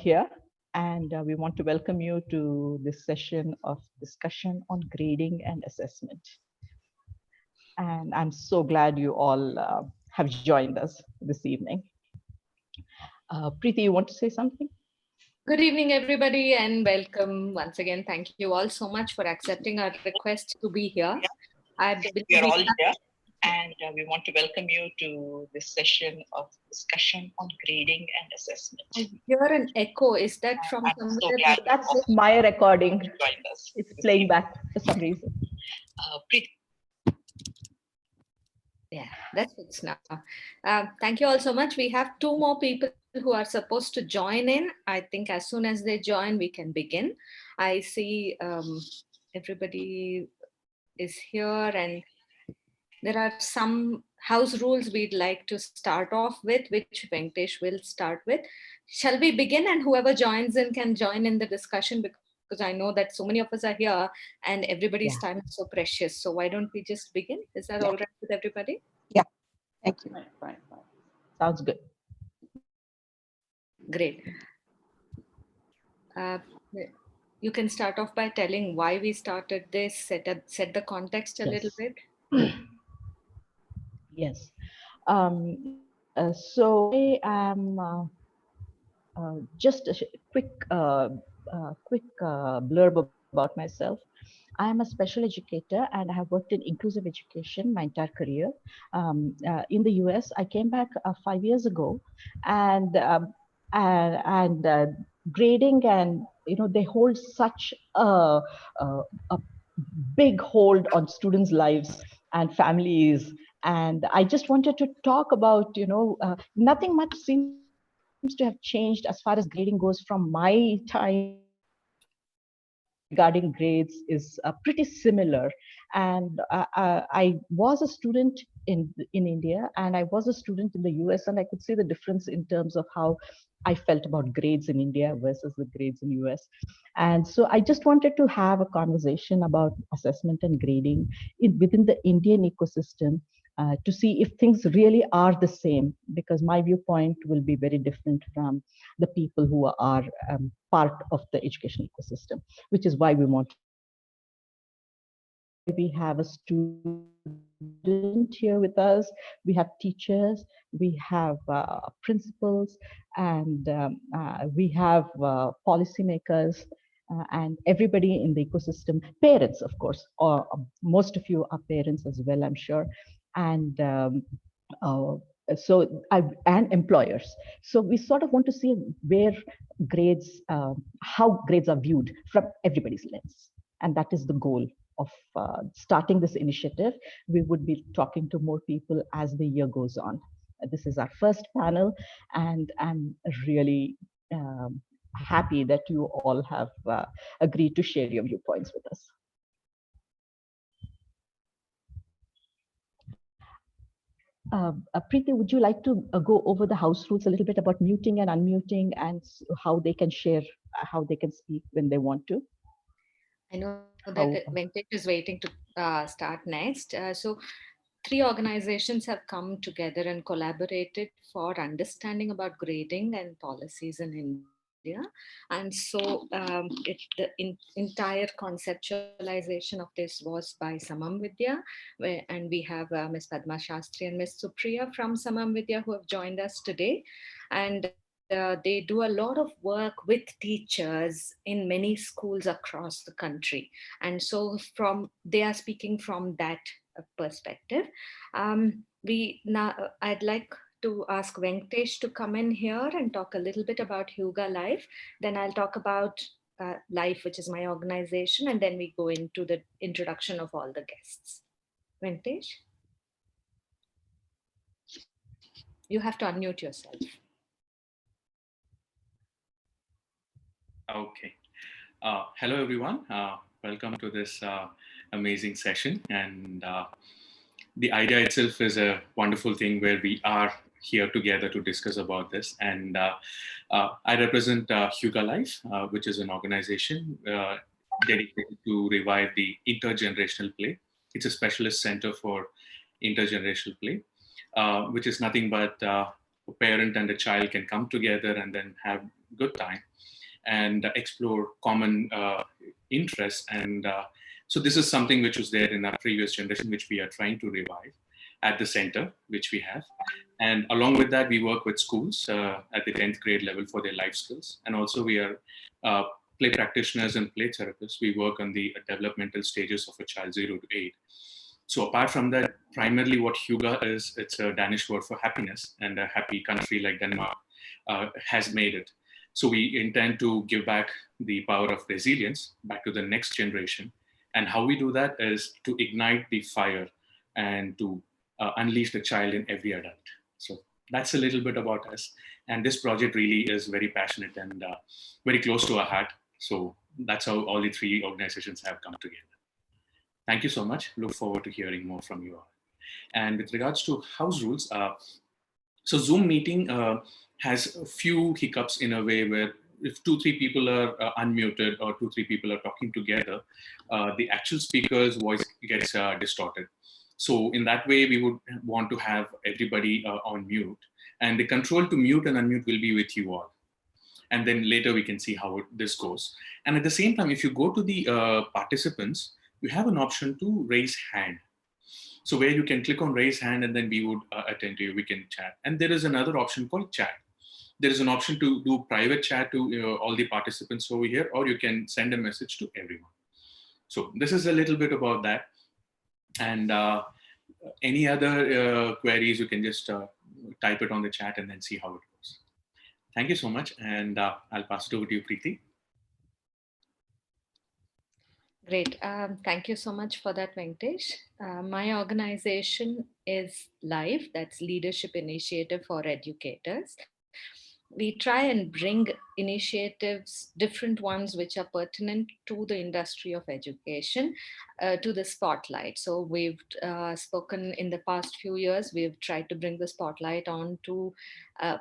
here, and we want to welcome you to this session of discussion on grading and assessment. And I'm so glad you all have joined us this evening. Preeti, you want to say something? Good evening, everybody, and welcome once again. Thank you all so much for accepting our request to be here. We are all here, and we want to welcome you to this session of discussion on grading and assessment. I hear an echo. Is that from somewhere? So glad that's my recording. It's playing back for some reason. Yeah, that's it now. Thank you all so much. We have two more people who are supposed to join in. I think as soon as they join, we can begin. I see everybody is here, and there are some house rules we'd like to start off with, which Venkatesh will start with. Shall we begin, and whoever joins in can join in the discussion, because I know that so many of us are here and everybody's time is so precious. So why don't we just begin? Is that all right with everybody? Yeah, thank you. Fine. Sounds good. Great. You can start off by telling why we started this, set the context a little bit. Yes. So I am just a quick blurb about myself. I am a special educator and I have worked in inclusive education my entire career. In the US, I came back 5 years ago, and grading and they hold such a big hold on students' lives and families. And I just wanted to talk about nothing much seems to have changed as far as grading goes from my time regarding grades is pretty similar. And I was a student in India, and I was a student in the US, and I could see the difference in terms of how I felt about grades in India versus the grades in US. And so I just wanted to have a conversation about assessment and grading within the Indian ecosystem, to see if things really are the same, because my viewpoint will be very different from the people who are part of the education ecosystem, which is why we want. We have a student here with us, we have teachers, we have principals, and we have policymakers, and everybody in the ecosystem, parents, of course, or most of you are parents as well, I'm sure. And and employers. So we sort of want to see where grades, how grades are viewed from everybody's lens. And that is the goal of starting this initiative. We would be talking to more people as the year goes on. This is our first panel, and I'm really happy that you all have agreed to share your viewpoints with us. Preeti, would you like to go over the house rules a little bit about muting and unmuting, and how they can share, how they can speak when they want to? I know that Venkatesh is waiting to start next. So 3 organizations have come together and collaborated for understanding about grading and policies in India. And so the entire conceptualization of this was by Samam Vidya, and we have Ms. Padma Shastri and Ms. Supriya from Samam Vidya who have joined us today. And they do a lot of work with teachers in many schools across the country. And so they are speaking from that perspective. I'd like to ask Venkatesh to come in here and talk a little bit about Huga Life. Then I'll talk about Life, which is my organization, and then we go into the introduction of all the guests. Venkatesh? You have to unmute yourself. Okay. Hello, everyone. Welcome to this amazing session. And the idea itself is a wonderful thing where we are here together to discuss about this. And I represent Huga Life, which is an organization dedicated to revive the intergenerational play. It's a specialist center for intergenerational play, which is nothing but a parent and a child can come together and then have good time and explore common interests. And so this is something which was there in our previous generation, which we are trying to revive at the center, which we have. And along with that, we work with schools at the 10th grade level for their life skills. And also we are uh, play practitioners and play therapists. We work on the developmental stages of a child 0 to 8. So apart from that, primarily what Huga is, it's a Danish word for happiness, and a happy country like Denmark has made it. So we intend to give back the power of resilience back to the next generation. And how we do that is to ignite the fire and to unleash the child in every adult. So that's a little bit about us. And this project really is very passionate and very close to our heart. So that's how all the three organizations have come together. Thank you so much. Look forward to hearing more from you all. And with regards to house rules, so Zoom meeting has a few hiccups in a way where if 2 3 people are unmuted or 2 3 people are talking together, the actual speaker's voice gets distorted. So in that way, we would want to have everybody on mute, and the control to mute and unmute will be with you all. And then later we can see how this goes. And at the same time, if you go to the participants, you have an option to raise hand. So where you can click on raise hand and then we would attend to you, we can chat. And there is another option called chat. There is an option to do private chat to all the participants over here, or you can send a message to everyone. So this is a little bit about that. And any other queries, you can just type it on the chat and then see how it goes. Thank you so much. And I'll pass it over to you, Preeti. Great. Thank you so much for that, Venkatesh. My organization is LIFE, that's Leadership Initiative for Educators. We try and bring initiatives, different ones which are pertinent to the industry of education, to the spotlight. So we've spoken in the past few years, we've tried to bring the spotlight on to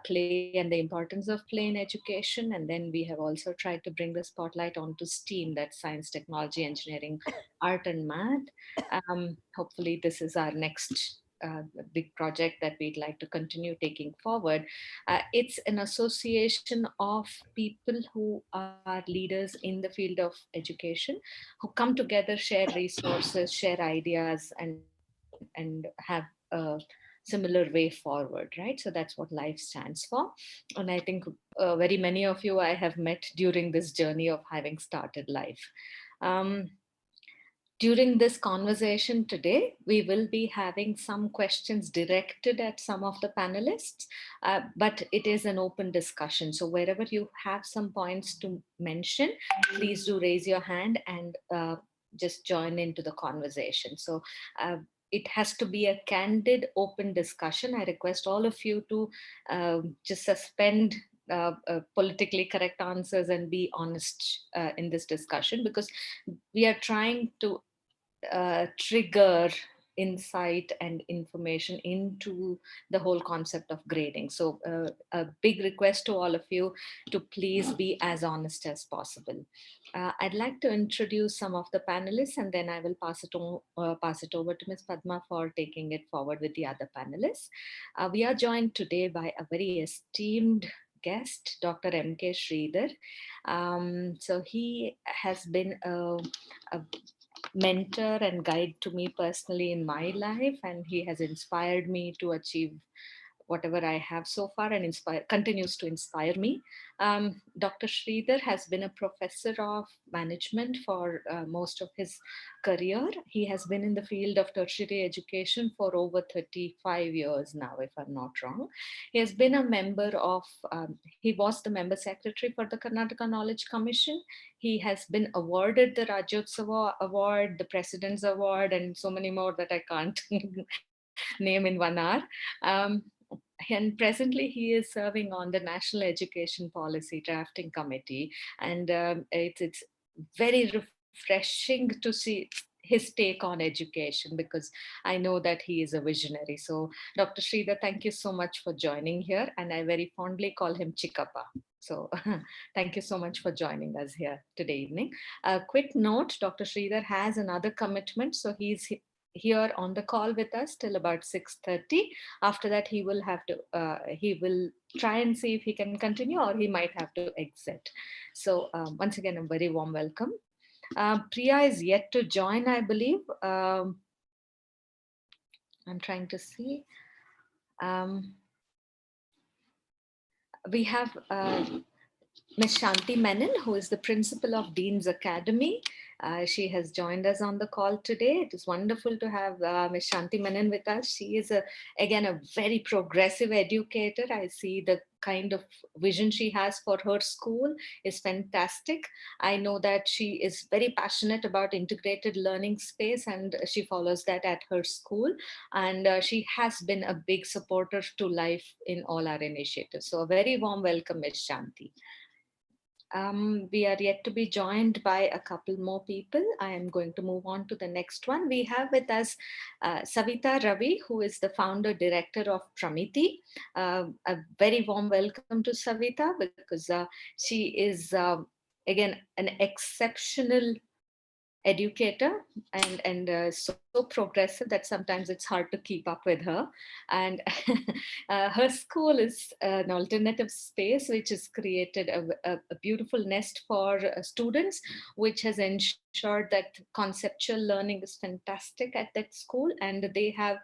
play and the importance of play in education. And then we have also tried to bring the spotlight onto STEAM, that's science, technology, engineering, art, and math. Hopefully, this is our next big project that we'd like to continue taking forward. It's an association of people who are leaders in the field of education, who come together, share resources, share ideas, and have a similar way forward, right? So that's what LIFE stands for. And I think very many of you I have met during this journey of having started LIFE. Um, During this conversation today, we will be having some questions directed at some of the panelists, but it is an open discussion. So wherever you have some points to mention, please do raise your hand and just join into the conversation. So it has to be a candid, open discussion. I request all of you to just suspend politically correct answers and be honest in this discussion, because we are trying to trigger insight and information into the whole concept of grading. So a big request to all of you to please be as honest as possible. I'd like to introduce some of the panelists, and then I will pass it over to Ms. Padma for taking it forward with the other panelists. We are joined today by a very esteemed guest, Dr. M.K. Sridhar. So he has been a mentor and guide to me personally in my life, and he has inspired me to achieve whatever I have so far, and continues to inspire me. Dr. Sridhar has been a professor of management for most of his career. He has been in the field of tertiary education for over 35 years now, if I'm not wrong. He has been a member of, he was the member secretary for the Karnataka Knowledge Commission. He has been awarded the Rajyotsava Award, the President's Award, and so many more that I can't name in 1 hour. Um, and presently he is serving on the National Education Policy Drafting Committee, and it's very refreshing to see his take on education, because I know that he is a visionary. So Dr. Sridhar, thank you so much for joining here, and I very fondly call him Chikappa. So thank you so much for joining us here today evening. A quick note, Dr. Sridhar has another commitment, so he's here on the call with us till about 6:30. After that, he will try and see if he can continue or he might have to exit. So once again, a very warm welcome. Priya is yet to join, I believe. I'm trying to see. Um, we have Ms. Shanti Menon, who is the principal of Dean's Academy. She has joined us on the call today. It is wonderful to have Ms. Shanti Menon with us. She is, again, a very progressive educator. I see the kind of vision she has for her school is fantastic. I know that she is very passionate about integrated learning space and she follows that at her school. And she has been a big supporter to life in all our initiatives. So a very warm welcome, Ms. Shanti. We are yet to be joined by a couple more people. I am going to move on to the next one. We have with us Savita Ravi, who is the founder director of Pramiti. A very warm welcome to Savita because she is, again, an exceptional educator and so progressive that sometimes it's hard to keep up with her. And her school is an alternative space which has created a beautiful nest for students, which has ensured that conceptual learning is fantastic at that school. And they have,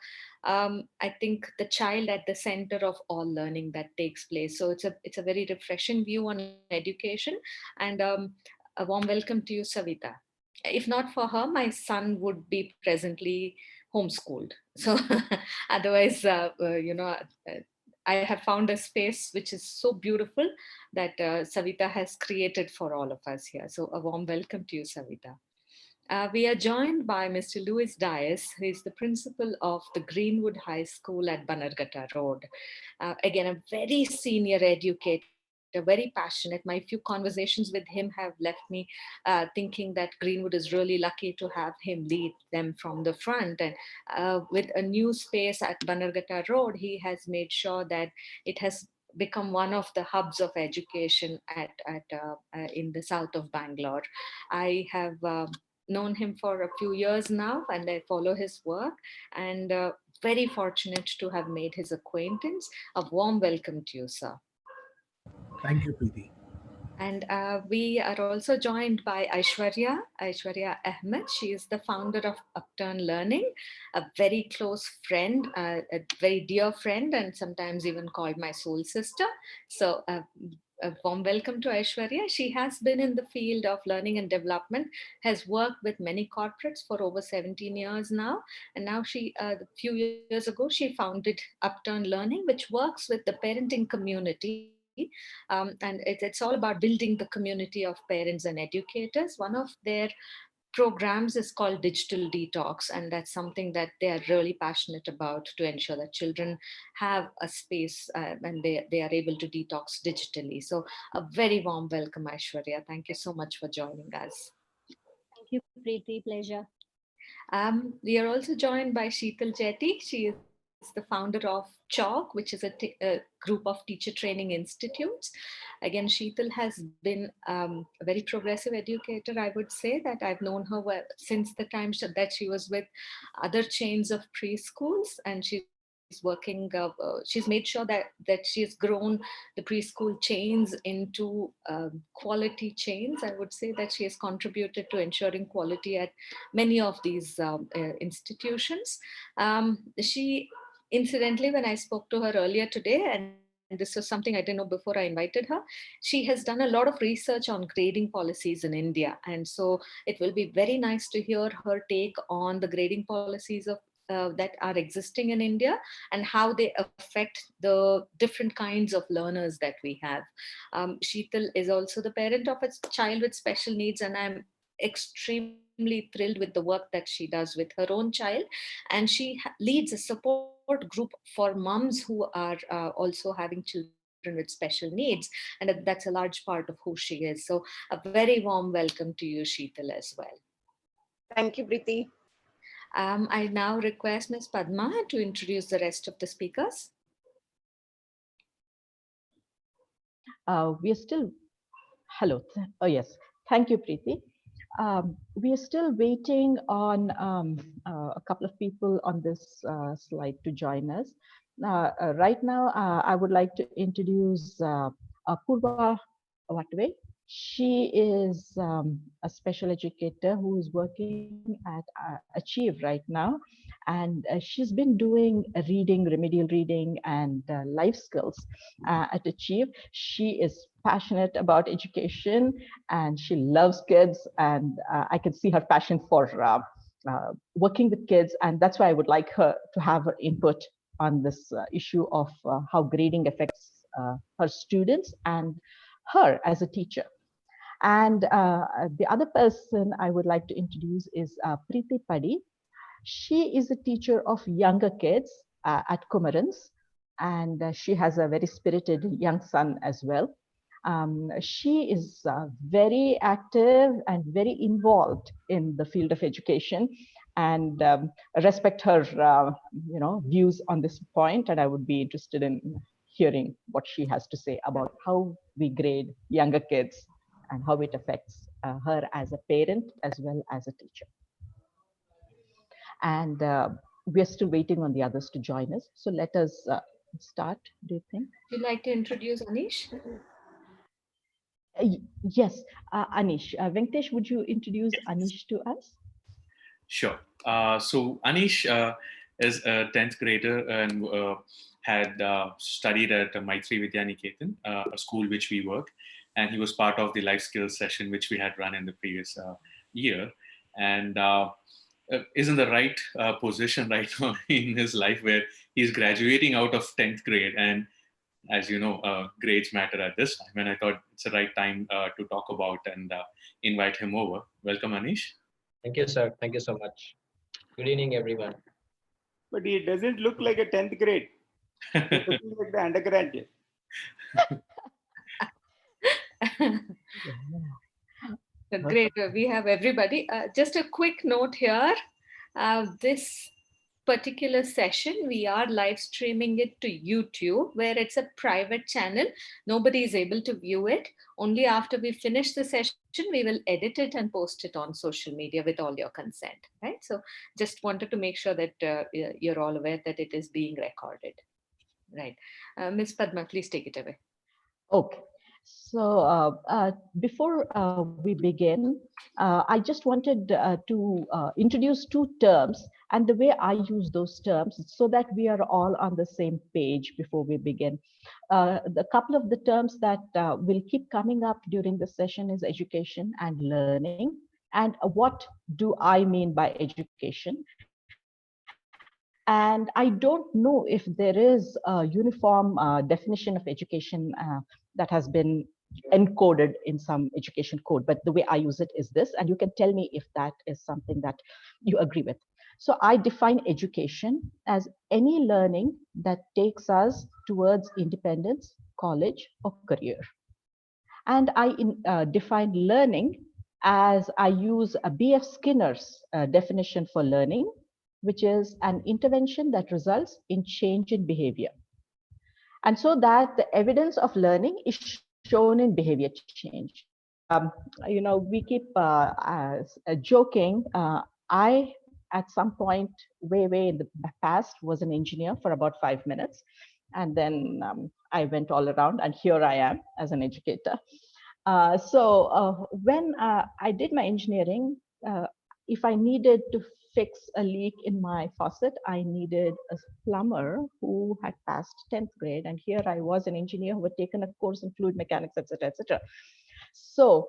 I think, the child at the center of all learning that takes place. So it's a very refreshing view on education. And a warm welcome to you, Savita. If not for her, my son would be presently homeschooled. So otherwise, I have found a space which is so beautiful that Savita has created for all of us here. So a warm welcome to you, Savita. We are joined by Mr. Louis Dias, who is the principal of the Greenwood High School at Bannerghatta Road. Again, a very senior educator, very passionate. My few conversations with him have left me thinking that Greenwood is really lucky to have him lead them from the front. And with a new space at Bannerghatta Road, he has made sure that it has become one of the hubs of education in the south of Bangalore. I have known him for a few years now and I follow his work and very fortunate to have made his acquaintance. A warm welcome to you, sir. Thank you, Preeti. And we are also joined by Aishwarya Ahmed. She is the founder of Upturn Learning, a very close friend, a very dear friend, and sometimes even called my soul sister. So a warm welcome to Aishwarya. She has been in the field of learning and development, has worked with many corporates for over 17 years now. And now a few years ago, she founded Upturn Learning, which works with the parenting community. And it's all about building the community of parents and educators. One of their programs is called Digital Detox, and that's something that they are really passionate about to ensure that children have a space and they are able to detox digitally. So a very warm welcome, Aishwarya. Thank you so much for joining us. Thank you, Preeti. Pleasure. We are also joined by Sheetal Jetty. She is the founder of Chalk, which is a group of teacher training institutes. Again, Sheetal has been a very progressive educator. I would say that I've known her since the time that she was with other chains of preschools, and she's made sure that she has grown the preschool chains into quality chains. I would say that she has contributed to ensuring quality at many of these institutions. She Incidentally, when I spoke to her earlier today, and this was something I didn't know before I invited her, she has done a lot of research on grading policies in India. And so it will be very nice to hear her take on the grading policies that are existing in India and how they affect the different kinds of learners that we have. Sheetal is also the parent of a child with special needs, and I'm extremely thrilled with the work that she does with her own child. And she leads a support group for moms who are also having children with special needs. And that's a large part of who she is. So a very warm welcome to you, Sheetal, as well. Thank you, Preeti. I now request Ms. Padma to introduce the rest of the speakers. We are still, hello. Oh, yes. Thank you, Preeti. We are still waiting on a couple of people on this slide to join us. Right now, I would like to introduce Purva Watwe. She is a special educator who is working at Achieve right now. And she's been doing reading, remedial reading, and life skills at Achieve. She is passionate about education and she loves kids. And I can see her passion for working with kids. And that's why I would like her to have her input on this issue of how grading affects her students and her as a teacher. And the other person I would like to introduce is Preeti Padi. She is a teacher of younger kids at Kumarans, and she has a very spirited young son as well. She is very active and very involved in the field of education, and respect her, views on this point. And I would be interested in hearing what she has to say about how we grade younger kids and how it affects her as a parent as well as a teacher. And we're still waiting on the others to join us. So let us start, do you think? Would you like to introduce Anish? Yes, Anish. Venkatesh, would you introduce Anish to us? Sure. So Anish is a 10th grader and had studied at Maitri Vidya Niketan, a school which we work. And he was part of the life skills session which we had run in the previous year. And is in the right position right now in his life where he's graduating out of 10th grade. And as you know, grades matter at this time. And I thought it's the right time to talk about and invite him over. Welcome, Anish. Thank you, sir. Thank you so much. Good evening, everyone. But he doesn't look like a 10th grade. He's looking like the undergraduate. Great. We have everybody. Just a quick note here. This particular session, we are live streaming it to YouTube, where it's a private channel. Nobody is able to view it. Only after we finish the session, we will edit it and post it on social media with all your consent, right? So just wanted to make sure that you're all aware that it is being recorded, right? Ms. Padma, please take it away. Okay. So before we begin, I just wanted to introduce two terms and the way I use those terms so that we are all on the same page before we begin. The couple of the terms that will keep coming up during the session is education and learning. And what do I mean by education? And I don't know if there is a uniform definition of education that has been encoded in some education code, but the way I use it is this, and you can tell me if that is something that you agree with. So I define education as any learning that takes us towards independence, college, or career. And I define learning as I use a B.F. Skinner's definition for learning, which is an intervention that results in change in behavior. And so that the evidence of learning is shown in behavior change. We keep joking. I, at some point, way in the past, was an engineer for about 5 minutes. And then I went all around, and here I am as an educator. So when I did my engineering, if I needed to fix a leak in my faucet, I needed a plumber who had passed 10th grade. And here I was an engineer who had taken a course in fluid mechanics, etc., etc. So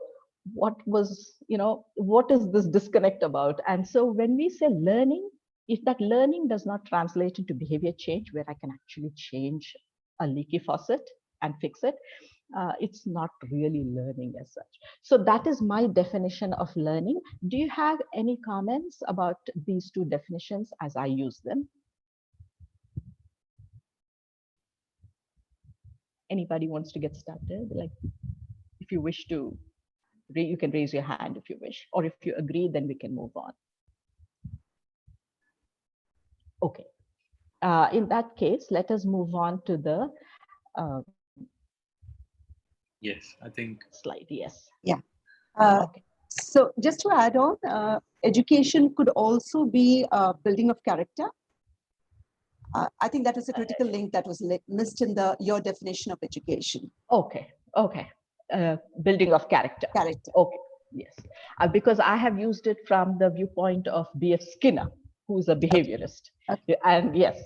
what is this disconnect about? And so when we say learning, if that learning does not translate into behavior change, where I can actually change a leaky faucet and fix it, it's not really learning as such. So that is my definition of learning. Do you have any comments about these two definitions as I use them? Anybody wants to get started? Like, if you wish to, you can raise your hand if you wish, or if you agree, then we can move on. Okay. In that case, let us move on to the Yes, I think. slide. Yes. Yeah. Okay. So just to add on, education could also be building of character. I think that was a critical link that was missed in your definition of education. Okay, okay. Building of character. Character. Okay, yes. Because I have used it from the viewpoint of B.F. Skinner, who is a behaviorist. Okay. And yes,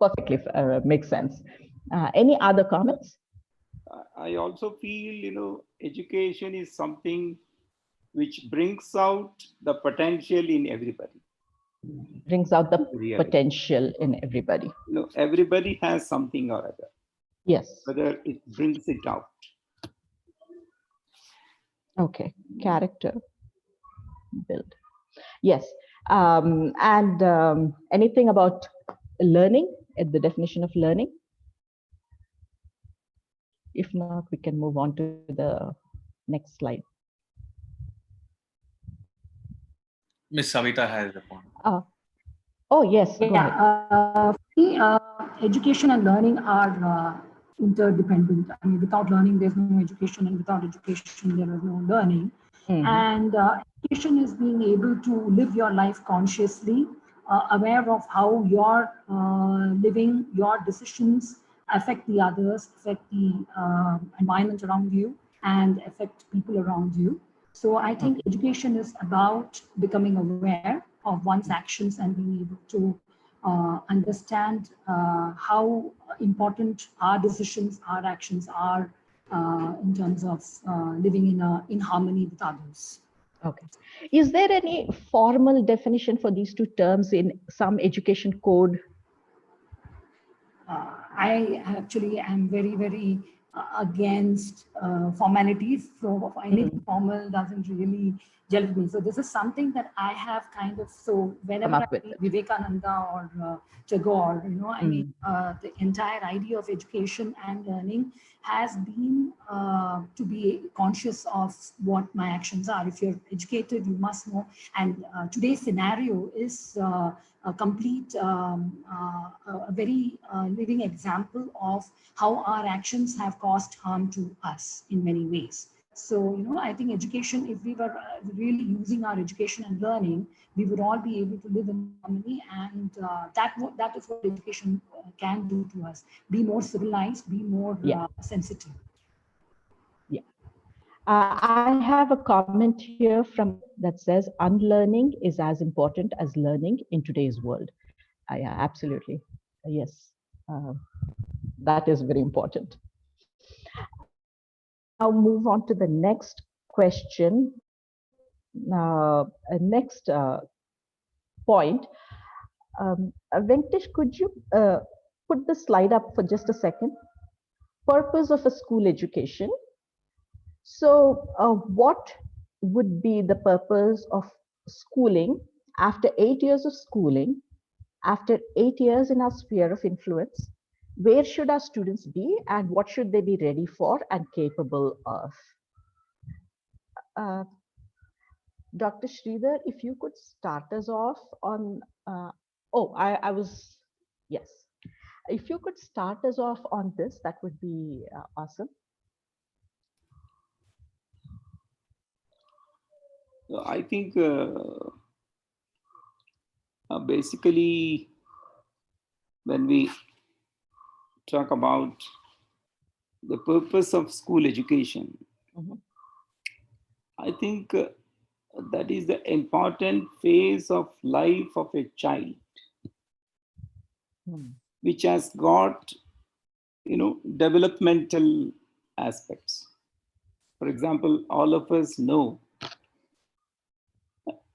perfectly makes sense. Any other comments? I also feel, education is something which brings out the potential in everybody. Brings out the Really. potential in everybody. Everybody has something or other. Yes. Whether it brings it out. Okay, character build. Yes. And anything about learning, the definition of learning? If not, we can move on to the next slide. Miss Savita has a point. Oh, yes. Go ahead. Education and learning are interdependent. I mean, without learning, there's no education, and without education, there is no learning. And education is being able to live your life consciously, aware of how your living, your decisions affect the others, affect the environment around you, and affect people around you. So I think education is about becoming aware of one's actions and being able to understand how important our decisions, our actions are in terms of living in harmony with others. Okay. Is there any formal definition for these two terms in some education code? I actually am very, very against formalities. So anything formal doesn't really gel with me. So this is something that I have kind of, so whenever I read Vivekananda or Tagore, I mean, the entire idea of education and learning has been to be conscious of what my actions are. If you're educated, you must know. And today's scenario is a complete, a very living example of how our actions have caused harm to us in many ways. So, I think education, if we were really using our education and learning, we would all be able to live in harmony, and that is what education can do to us. Be more civilized, be more sensitive. Yeah. I have a comment here from that says unlearning is as important as learning in today's world. Yeah, absolutely. Yes, that is very important. Now move on to the next question. Next point. Venkatesh, could you put the slide up for just a second? Purpose of a school education. So what would be the purpose of schooling after 8 years of schooling, after 8 years in our sphere of influence? Where should our students be, and what should they be ready for and capable of? Dr. Sridhar, if you could start us off on, yes. If you could start us off on this, that would be awesome. I think basically when we talk about the purpose of school education, I think that is the important phase of life of a child, which has got, developmental aspects. For example, all of us know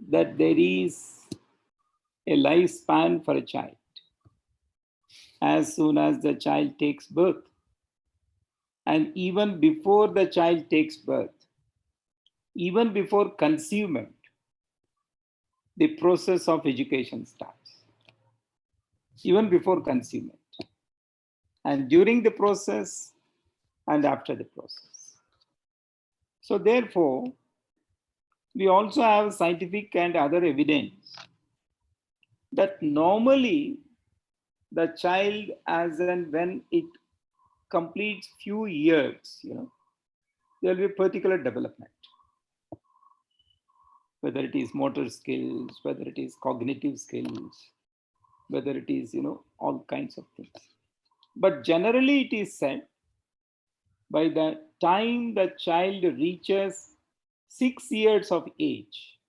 that there is a lifespan for a child. As soon as the child takes birth, and even before the child takes birth, even before conceivement, the process of education starts. Even before conceivement, and during the process, and after the process. So therefore, we also have scientific and other evidence that normally the child, as and when it completes few years, there will be particular development. whether it is motor skills, whether it is cognitive skills, whether it is, all kinds of things. But generally, it is said by the time the child reaches 6 years of age,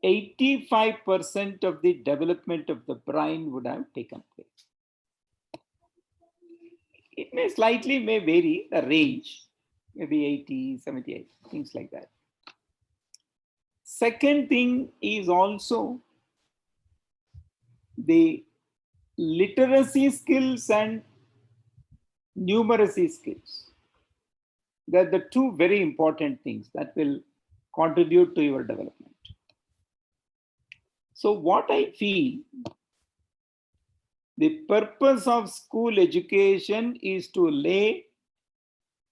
85% of the development of the brain would have taken place. It may vary the range, maybe 80, 78, things like that. Second thing is also the literacy skills and numeracy skills. They're the two very important things that will contribute to your development. So what I feel, the purpose of school education is to lay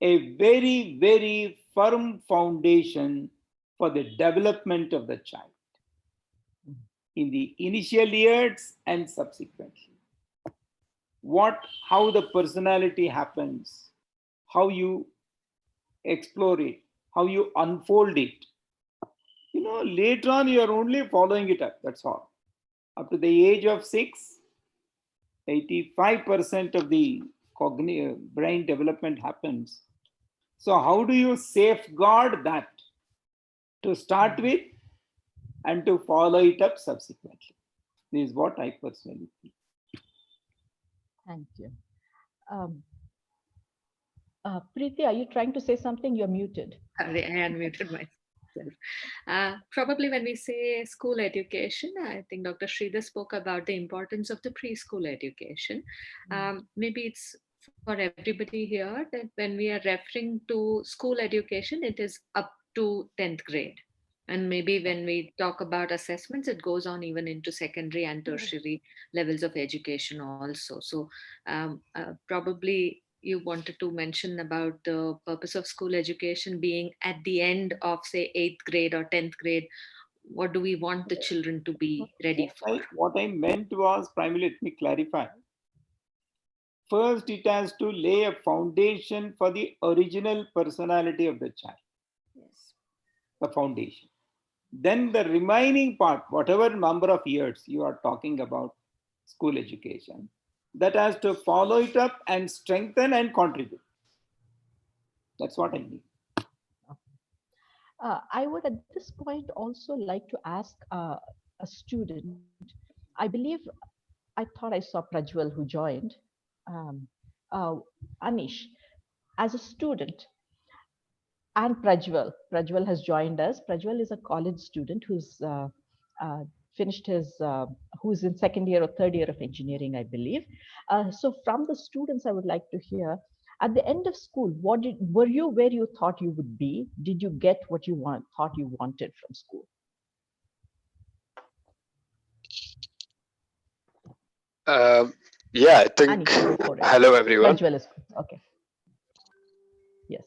a very, very firm foundation for the development of the child in the initial years and subsequently. How the personality happens, how you explore it, how you unfold it. Later on, you are only following it up, that's all. Up to the age of 6, 85% of the cognitive brain development happens. So how do you safeguard that to start with and to follow it up subsequently? This is what I personally feel. Thank you. Preeti, are you trying to say something? You're muted. Sorry, I unmuted myself. Probably when we say school education, I think Dr. Sridhar spoke about the importance of the preschool education. Maybe it's for everybody here that when we are referring to school education, it is up to 10th grade. And maybe when we talk about assessments, it goes on even into secondary and tertiary levels of education also. So probably you wanted to mention about the purpose of school education being at the end of, say, 8th grade or 10th grade. What do we want the children to be ready for? What I meant was, primarily, let me clarify. First, it has to lay a foundation for the original personality of the child. Yes. The foundation. Then the remaining part, whatever number of years you are talking about school education, that has to follow it up and strengthen and contribute. That's what I mean. I would at this point also like to ask a student. I believe, I thought I saw Prajwal who joined. Um, Anish, as a student, and Prajwal has joined us. Prajwal is a college student uh, finished his, who's in second year or third year of engineering, I believe. So from the students, I would like to hear, at the end of school, were you where you thought you would be? Did you get what you thought you wanted from school? Yeah, I think. Anish, go for it. Hello, everyone. Prajwal is okay. Yes.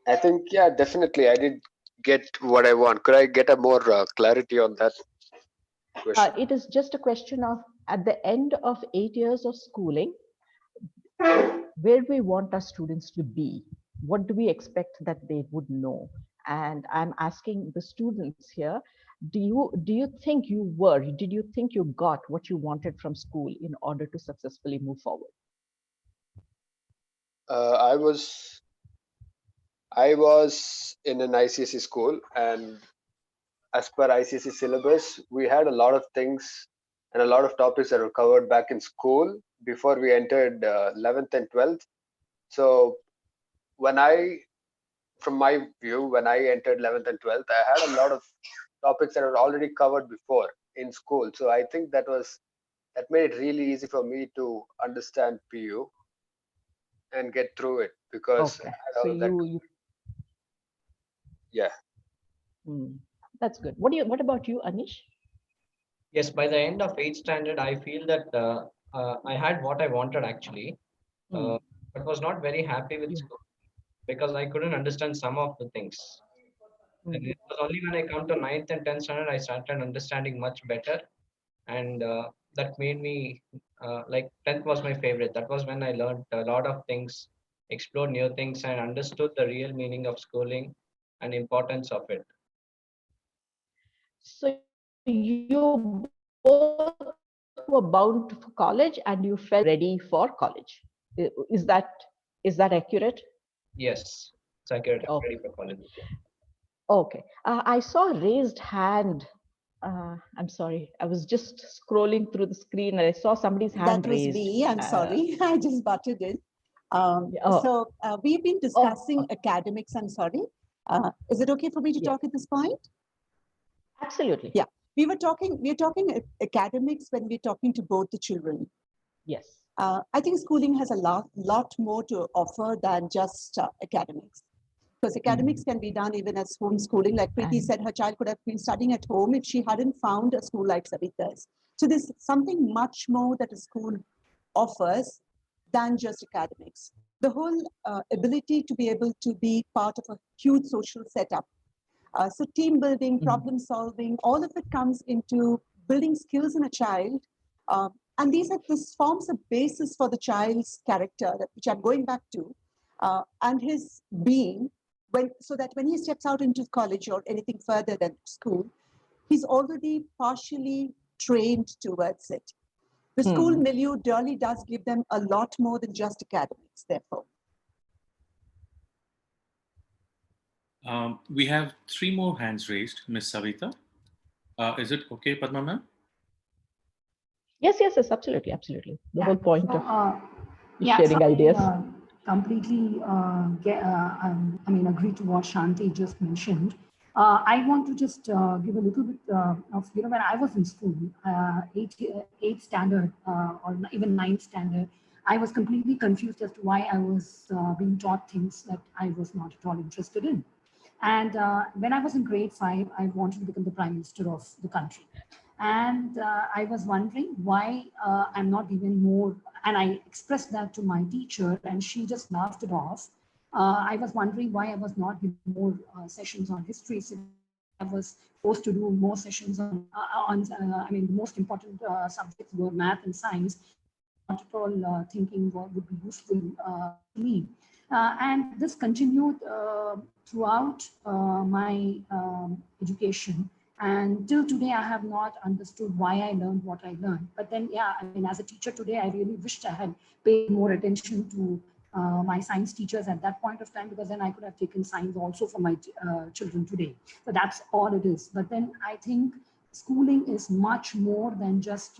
I think, yeah, definitely, I did get what I want. Could I get a more clarity on that question? It is just a question of, at the end of 8 years of schooling, where we want our students to be, what do we expect that they would know? And I'm asking the students here, do you think did you think you got what you wanted from school in order to successfully move forward? I was in an ICSE school, and as per ICSE syllabus, we had a lot of things and a lot of topics that were covered back in school before we entered 11th and 12th. So from my view, when I entered 11th and 12th, I had a lot of topics that were already covered before in school. So I think that made it really easy for me to understand PU and get through it, because Okay, I had so all of that. Yeah. That's good. What about you, Anish? Yes, by the end of 8th standard, I feel that I had what I wanted actually, but was not very happy with school because I couldn't understand some of the things. And it was only when I come to 9th and 10th standard, I started understanding much better. And that made me, like 10th was my favorite. That was when I learned a lot of things, explored new things, and understood the real meaning of schooling and importance of it. So you both were bound for college and you felt ready for college. Is that accurate? Yes, it's accurate. I'm Okay. ready for college. Okay. I saw a raised hand. I'm sorry. I was just scrolling through the screen and I saw somebody's That hand was raised. me. I'm sorry. I just butted in. Oh, We've been oh, discussing academics. I'm sorry. Is it okay for me to yeah, talk at this point? absolutely. Yeah. We're talking academics when we're talking to both the children. Yes. I think schooling has a lot more to offer than just academics. Because academics can be done even as homeschooling. Like Preeti said, her child could have been studying at home if she hadn't found a school like Savita's. So there's something much more that a school offers than just academics. The whole ability to be able to be part of a huge social setup. So team building, problem solving, all of it comes into building skills in a child. And this forms a basis for the child's character, which I'm going back to, and his being, so that when he steps out into college or anything further than school, he's already partially trained towards it. The school milieu really does give them a lot more than just academics, therefore. We have three more hands raised, Miss Savita. Is it okay, Padma ma'am? Yes, absolutely, absolutely. The Yeah. whole point So, of yeah, so sharing I ideas. completely agree to what Shanti just mentioned. I want to just give a little bit of, when I was in school, eighth standard or even ninth standard, I was completely confused as to why I was being taught things that I was not at all interested in. And when I was in grade 5, I wanted to become the prime minister of the country. And I was wondering why I'm not given more. And I expressed that to my teacher, and she just laughed it off. I was wondering why I was not given more sessions on history, civics, why I was forced to do more sessions on the most important subjects were math and science, which I was not at all thinking what would be useful to me. And this continued throughout my education. And till today, I have not understood why I learned what I learned. But then, yeah, I mean, as a teacher today, I really wished I had paid more attention to my science teachers at that point of time, because then I could have taken science also for my children today. So that's all it is. But then I think schooling is much more than just,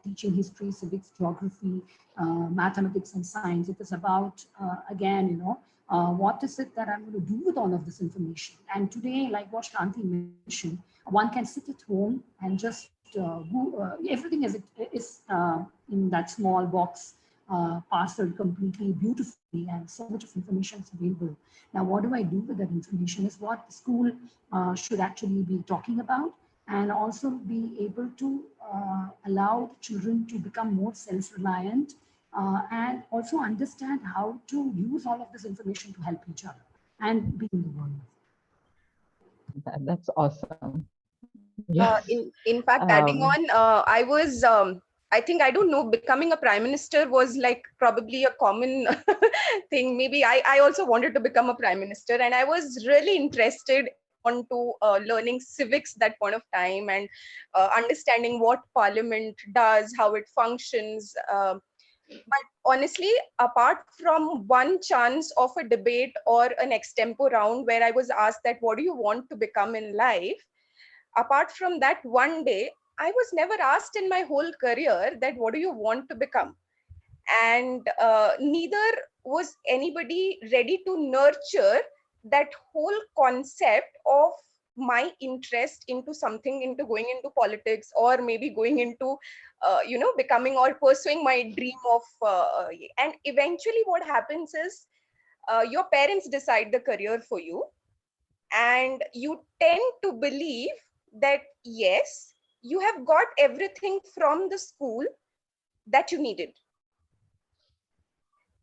teaching history, civics, geography, mathematics, and science. It is about, again, what is it that I'm going to do with all of this information? And today, like what Shanti mentioned, one can sit at home and just everything is in that small box, parceled completely beautifully, and so much of information is available. Now, what do I do with that information is what the school should actually be talking about, and also be able to allow children to become more self-reliant, and also understand how to use all of this information to help each other and be in the world. That's awesome. Yes. In fact, adding on, I think, I don't know, becoming a prime minister was like probably a common thing. Maybe I also wanted to become a prime minister, and I was really interested onto learning civics that point of time, and understanding what parliament does, how it functions. But honestly, apart from one chance of a debate or an extempo round where I was asked that, what do you want to become in life? Apart from that one day, I was never asked in my whole career that, what do you want to become? And neither was anybody ready to nurture that whole concept of my interest into something, into going into politics, or maybe going into becoming or pursuing my dream of and eventually what happens is, your parents decide the career for you, and you tend to believe that yes, you have got everything from the school that you needed.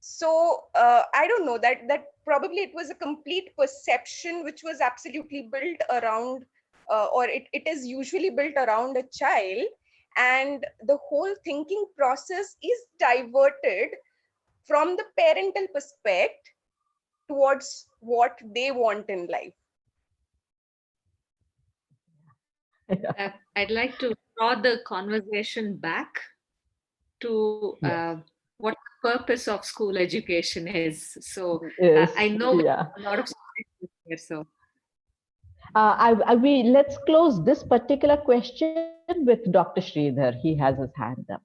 So I don't know, that probably it was a complete perception which was absolutely built around, or it is usually built around a child, and the whole thinking process is diverted from the parental perspective towards what they want in life. I'd like to draw the conversation back to what the purpose of school education is. So I know a lot of students here, so. Let's close this particular question with Dr. Sridhar. He has his hand up.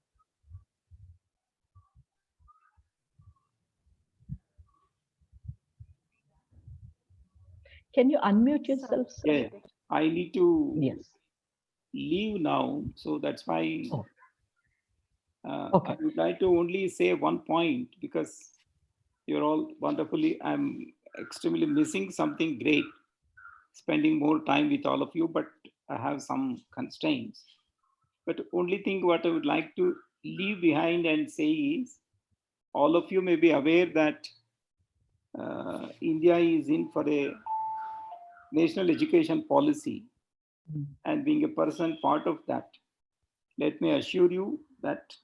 Can you unmute yourself, sir? Yeah, I need to leave now, so that's why I would like to only say one point, because you're all wonderfully, I'm extremely missing something great, spending more time with all of you, but I have some constraints. But only thing what I would like to leave behind and say is, all of you may be aware that India is in for a national education policy, and being a person part of that, let me assure you that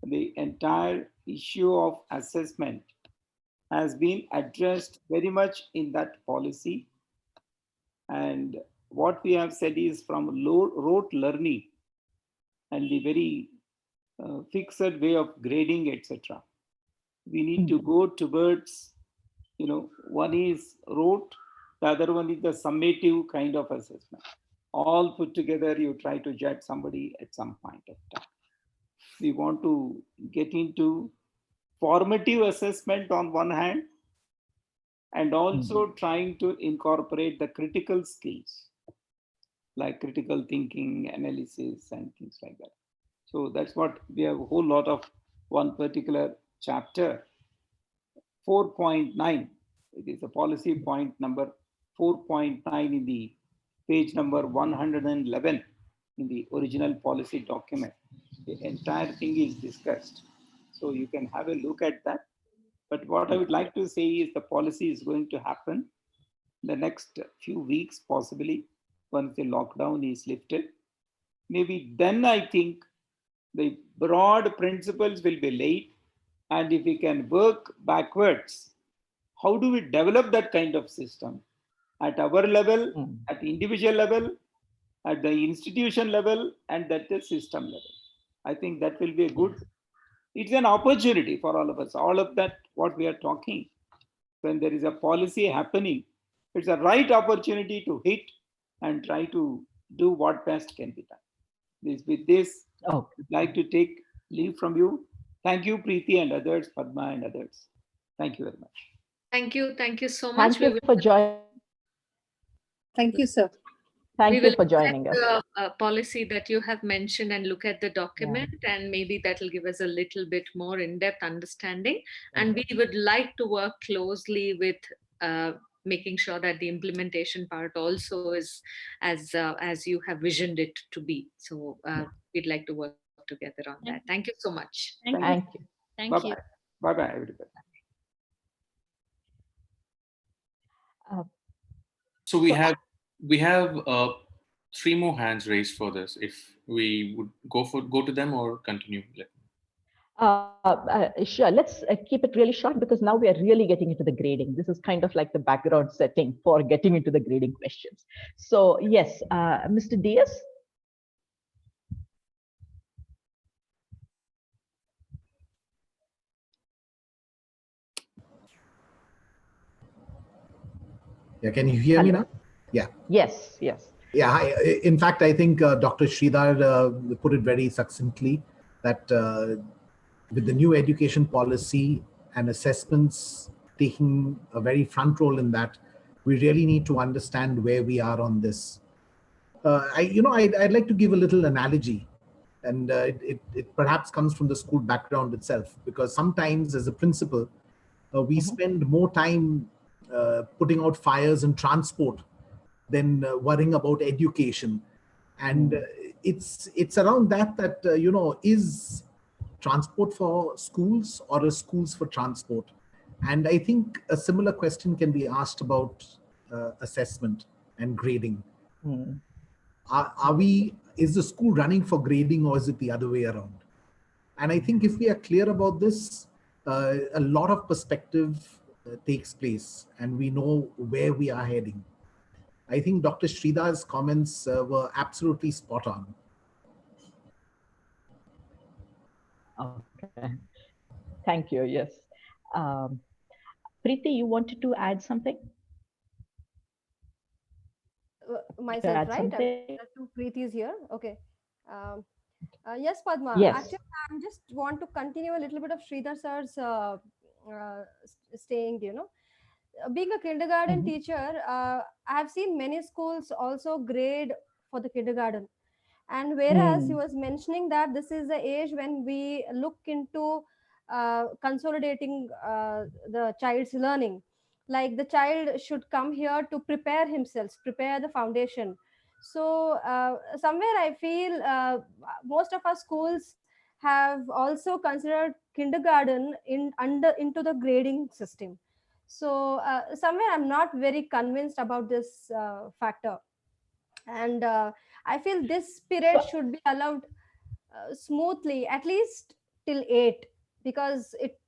the entire issue of assessment has been addressed very much in that policy. And what we have said is, from rote learning and the very fixed way of grading, etc., we need to go towards, one is rote, the other one is the summative kind of assessment. All put together, you try to judge somebody at some point of time. We want to get into formative assessment on one hand, and also trying to incorporate the critical skills like critical thinking, analysis, and things like that. So that's what we have a whole lot of one particular chapter, 4.9. It is a policy point number 4.9 in the page number 111 in the original policy document. The entire thing is discussed. So you can have a look at that. But what I would like to say is, the policy is going to happen the next few weeks, possibly, once the lockdown is lifted. Maybe then I think the broad principles will be laid. And if we can work backwards, how do we develop that kind of system at our level, at the individual level, at the institution level, and at the system level? I think that will be a good, it's an opportunity for all of us. All of that, what we are talking, when there is a policy happening, it's a right opportunity to hit and try to do what best can be done. With this, I'd like to take leave from you. Thank you, Preeti and others, Padma and others. Thank you very much. Thank you so much. Thank you for joining. Thank you, sir. Thank you for joining us. The policy that you have mentioned and look at the document, and maybe that will give us a little bit more in-depth understanding. And we would like to work closely with making sure that the implementation part also is as you have visioned it to be. So we'd like to work together on that. Thank you so much. Thank you. Thank you. Bye-bye, everybody. So we have 3 more hands raised for this. If we would go to them or continue. Sure, let's keep it really short, because now we are really getting into the grading. This is kind of like the background setting for getting into the grading questions. So yes, Mr. Diaz. Yeah, can you hear me now? Yeah. Yes. Yeah, in fact, I think Dr. Sridhar put it very succinctly, that with the new education policy and assessments taking a very front role in that, we really need to understand where we are on this. I'd like to give a little analogy, and it perhaps comes from the school background itself, because sometimes as a principal, we spend more time putting out fires and transport than worrying about education. And it's around that is transport for schools or is schools for transport? And I think a similar question can be asked about assessment and grading. Is the school running for grading, or is it the other way around? And I think if we are clear about this, a lot of perspective takes place, and we know where we are heading. I think Dr. Sridhar's comments were absolutely spot on. Okay. Thank you. Yes. Um, Preeti, you wanted to add something? Myself, right? Something? Two Preeti is here. Okay. Um, yes, Padma. Yes. Actually, I just want to continue a little bit of Sridhar sir's staying, being a kindergarten teacher, I have seen many schools also grade for the kindergarten. And whereas he was mentioning that this is the age when we look into consolidating the child's learning, like the child should come here to prepare himself, prepare the foundation. So somewhere I feel most of our schools have also considered kindergarten into the grading system. So somewhere I'm not very convinced about this factor, and I feel this period should be allowed smoothly, at least till 8, because it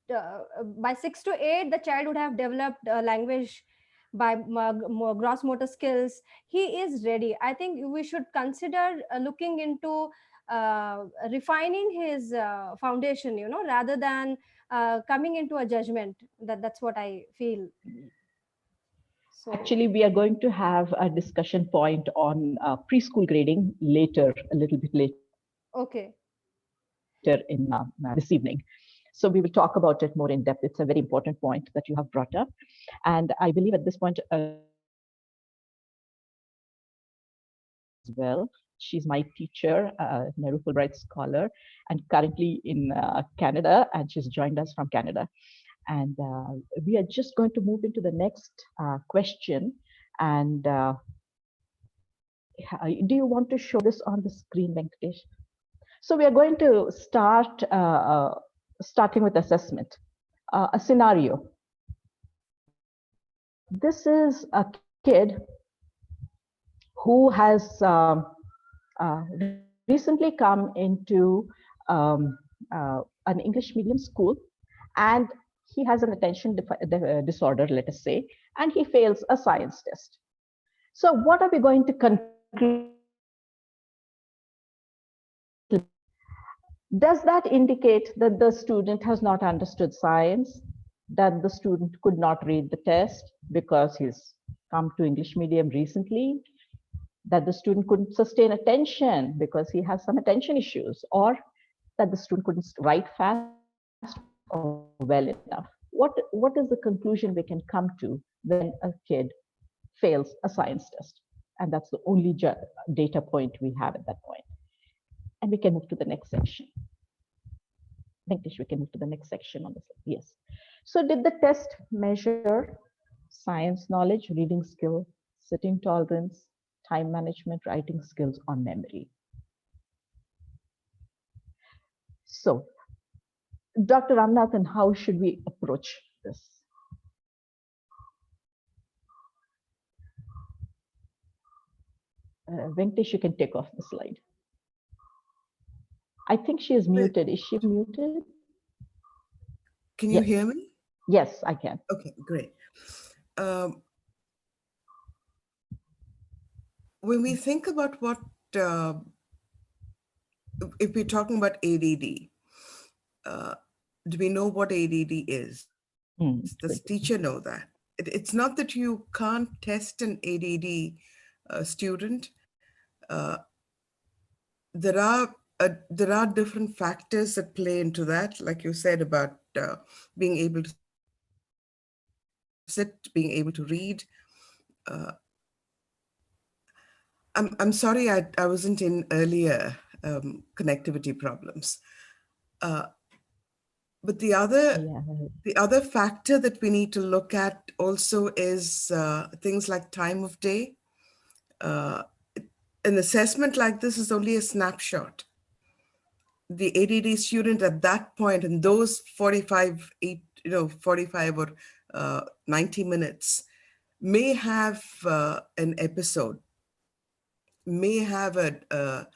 by 6 to 8 the child would have developed language by gross motor skills. He is ready. I think we should consider looking into refining his foundation, rather than coming into a judgment. That's what I feel. So actually, we are going to have a discussion point on preschool grading later, a little bit later okay. in this evening. So we will talk about it more in depth. It's a very important point that you have brought up. And I believe at this point, as well, she's my teacher, Nehru Fulbright Scholar, and currently in Canada, and she's joined us from Canada. And we are just going to move into the next question. And do you want to show this on the screen, Venkatesh? So we are going to starting with assessment. A scenario. This is a kid who has recently come into an English medium school, and he has an attention disorder, let us say, and he fails a science test. So what are we going to conclude? Does that indicate that the student has not understood science, that the student could not read the test because he's come to English medium recently, that the student couldn't sustain attention because he has some attention issues, or that the student couldn't write fast or well enough? What is the conclusion we can come to when a kid fails a science test? And that's the only data point we have at that point. And we can move to the next section. Venkatesh, we can move to the next section on this. Yes. So did the test measure science knowledge, reading skill, sitting tolerance, time management, writing skills, or memory? So, Dr. Ramnathan, how should we approach this? Venkatesh, you can take off the slide. I think she is muted. Is she muted? Can you hear me? Yes, I can. Okay, great. When we think about what, if we're talking about ADD, do we know what ADD is? Does teacher know that? It's not that you can't test an ADD student. There are different factors that play into that, like you said, about being able to sit, being able to read. I'm sorry I wasn't in earlier, connectivity problems. But the other factor that we need to look at also is things like time of day. An assessment like this is only a snapshot. The ADD student at that point, in those 45 or 90 minutes, may have an episode, may have a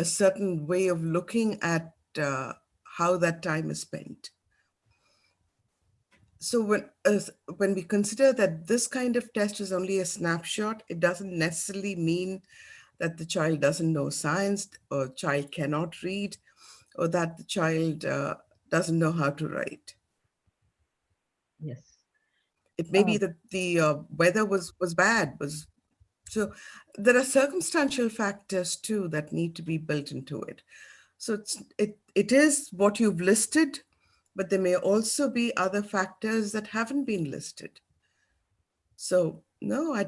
certain way of looking at how that time is spent. So when we consider that this kind of test is only a snapshot, it doesn't necessarily mean that the child doesn't know science or child cannot read or that the child doesn't know how to write. Yes. It may be that the weather was bad. So there are circumstantial factors too that need to be built into it. So it is what you've listed, but there may also be other factors that haven't been listed. So no,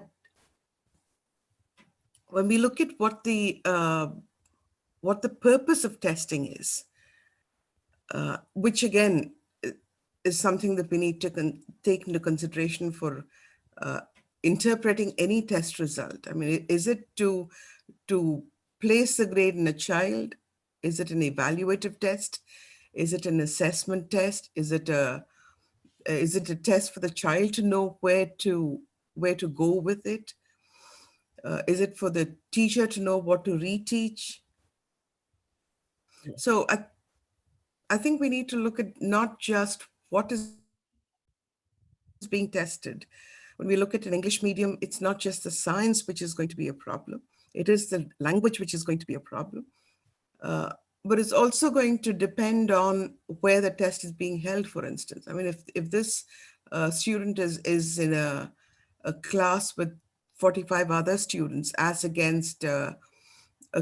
when we look at what the purpose of testing is, which again is something that we need to take into consideration for interpreting any test result. I mean, is it to place the grade in a child? Is it an evaluative test? Is it an assessment test? Is it a test for the child to know where to go with it? Is it for the teacher to know what to reteach? So I think we need to look at not just what is being tested. When we look at an English medium, it's not just the science which is going to be a problem. It is the language which is going to be a problem. But it's also going to depend on where the test is being held, for instance. I mean, if this student is in a class with 45 other students as against a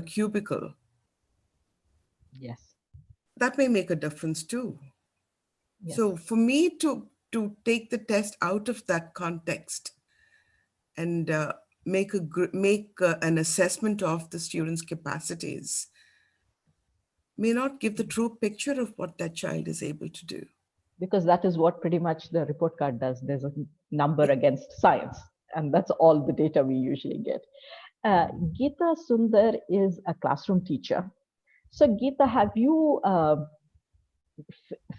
cubicle, Yes. that may make a difference too. Yes. So for me to take the test out of that context and make an assessment of the student's capacities may not give the true picture of what that child is able to do. Because that is what pretty much the report card does. There's a number against science, and that's all the data we usually get. Geeta Sundar is a classroom teacher. So Geeta, have you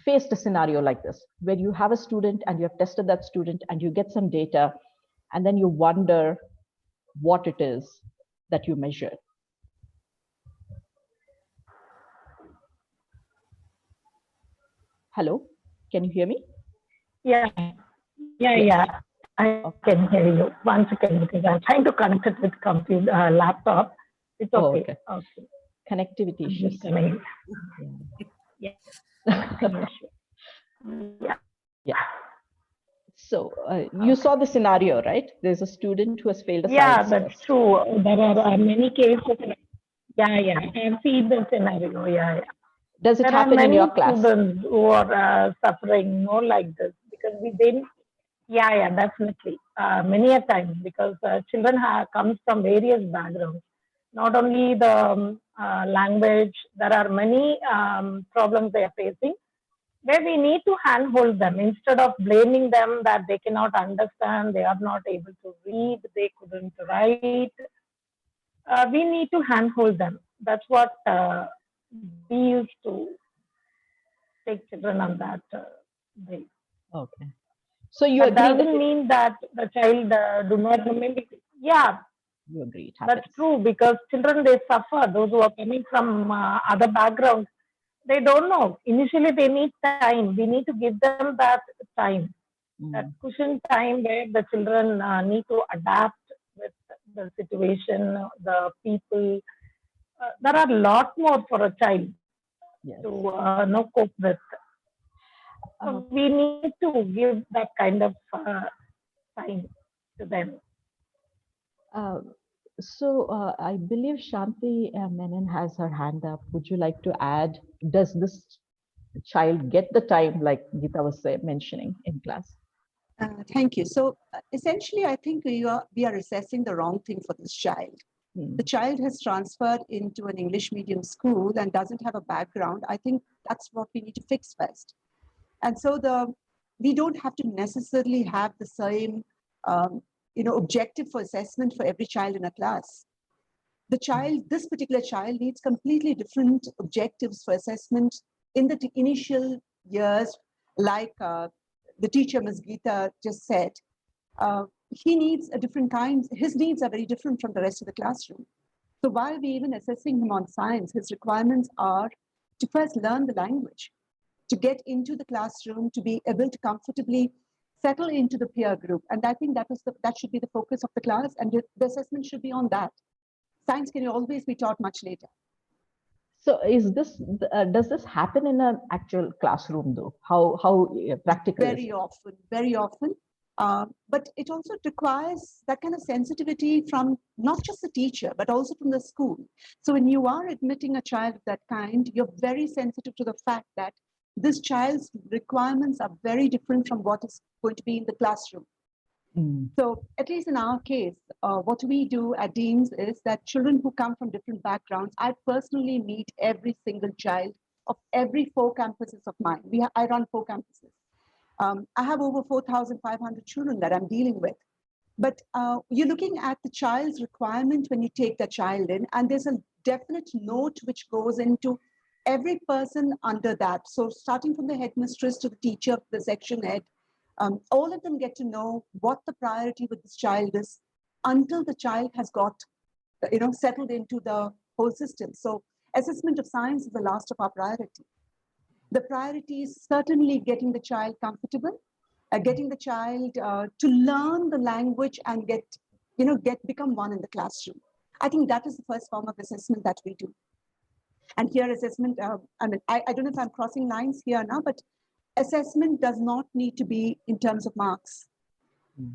faced a scenario like this, where you have a student and you have tested that student and you get some data, and then you wonder what it is that you measured? Hello, can you hear me? Yeah, yeah. I can hear you. One second, because I'm trying to connect it with computer laptop. It's okay. Oh, okay. Connectivity issues. Yeah. Yeah. So you saw the scenario, right? There's a student who has failed a Yeah, science that's test. true. There are many cases. Yeah, I've seen the scenario. Yeah. Does it there happen are in many your class? students who are suffering more like this because we didn't. Yeah, definitely. Many a times because children comes from various backgrounds. Not only the language, there are many problems they are facing where we need to handhold them instead of blaming them that they cannot understand, they are not able to read, they couldn't write. We need to handhold them. That's what we used to take children on that way. Okay. So you That agree doesn't mean that the child do not remember. Yeah, you agree it that's happens. true because children they suffer. Those who are coming from other backgrounds, they don't know. Initially, they need time. We need to give them that time, that cushion time where the children need to adapt with the situation, the people. There are a lot more for a child to cope with. We need to give that kind of time to them. I believe Shanti Menon has her hand up. Would you like to add? Does this child get the time like Geeta was mentioning in class? Thank you. So essentially, I think we are assessing the wrong thing for this child. The child has transferred into an English medium school and doesn't have a background. I think that's what we need to fix first. And so we don't have to necessarily have the same objective for assessment for every child in a class. This particular child needs completely different objectives for assessment in the initial years, like the teacher, Ms. Geeta, just said. He needs a different kind. His needs are very different from the rest of the classroom. So while we even assessing him on science, his requirements are to first learn the language, to get into the classroom, to be able to comfortably settle into the peer group. And I think that should be the focus of the class, and the assessment should be on that. Science can always be taught much later. So does this happen in an actual classroom though? How practical is it? Very often. But it also requires that kind of sensitivity from not just the teacher, but also from the school. So when you are admitting a child of that kind, you're very sensitive to the fact that this child's requirements are very different from what is going to be in the classroom. So at least in our case, what we do at Dean's is that children who come from different backgrounds, I personally meet every single child of every 4 campuses of mine. I run 4 campuses. I have over 4,500 children that I'm dealing with. But you're looking at the child's requirement when you take the child in, and there's a definite note which goes into every person under that. So starting from the headmistress to the teacher, the section head, all of them get to know what the priority with this child is until the child has got, settled into the whole system. So assessment of science is the last of our priority. The priority is certainly getting the child comfortable, getting the child to learn the language and become one in the classroom. I think that is the first form of assessment that we do. And here assessment, I don't know if I'm crossing lines here now, but assessment does not need to be in terms of marks.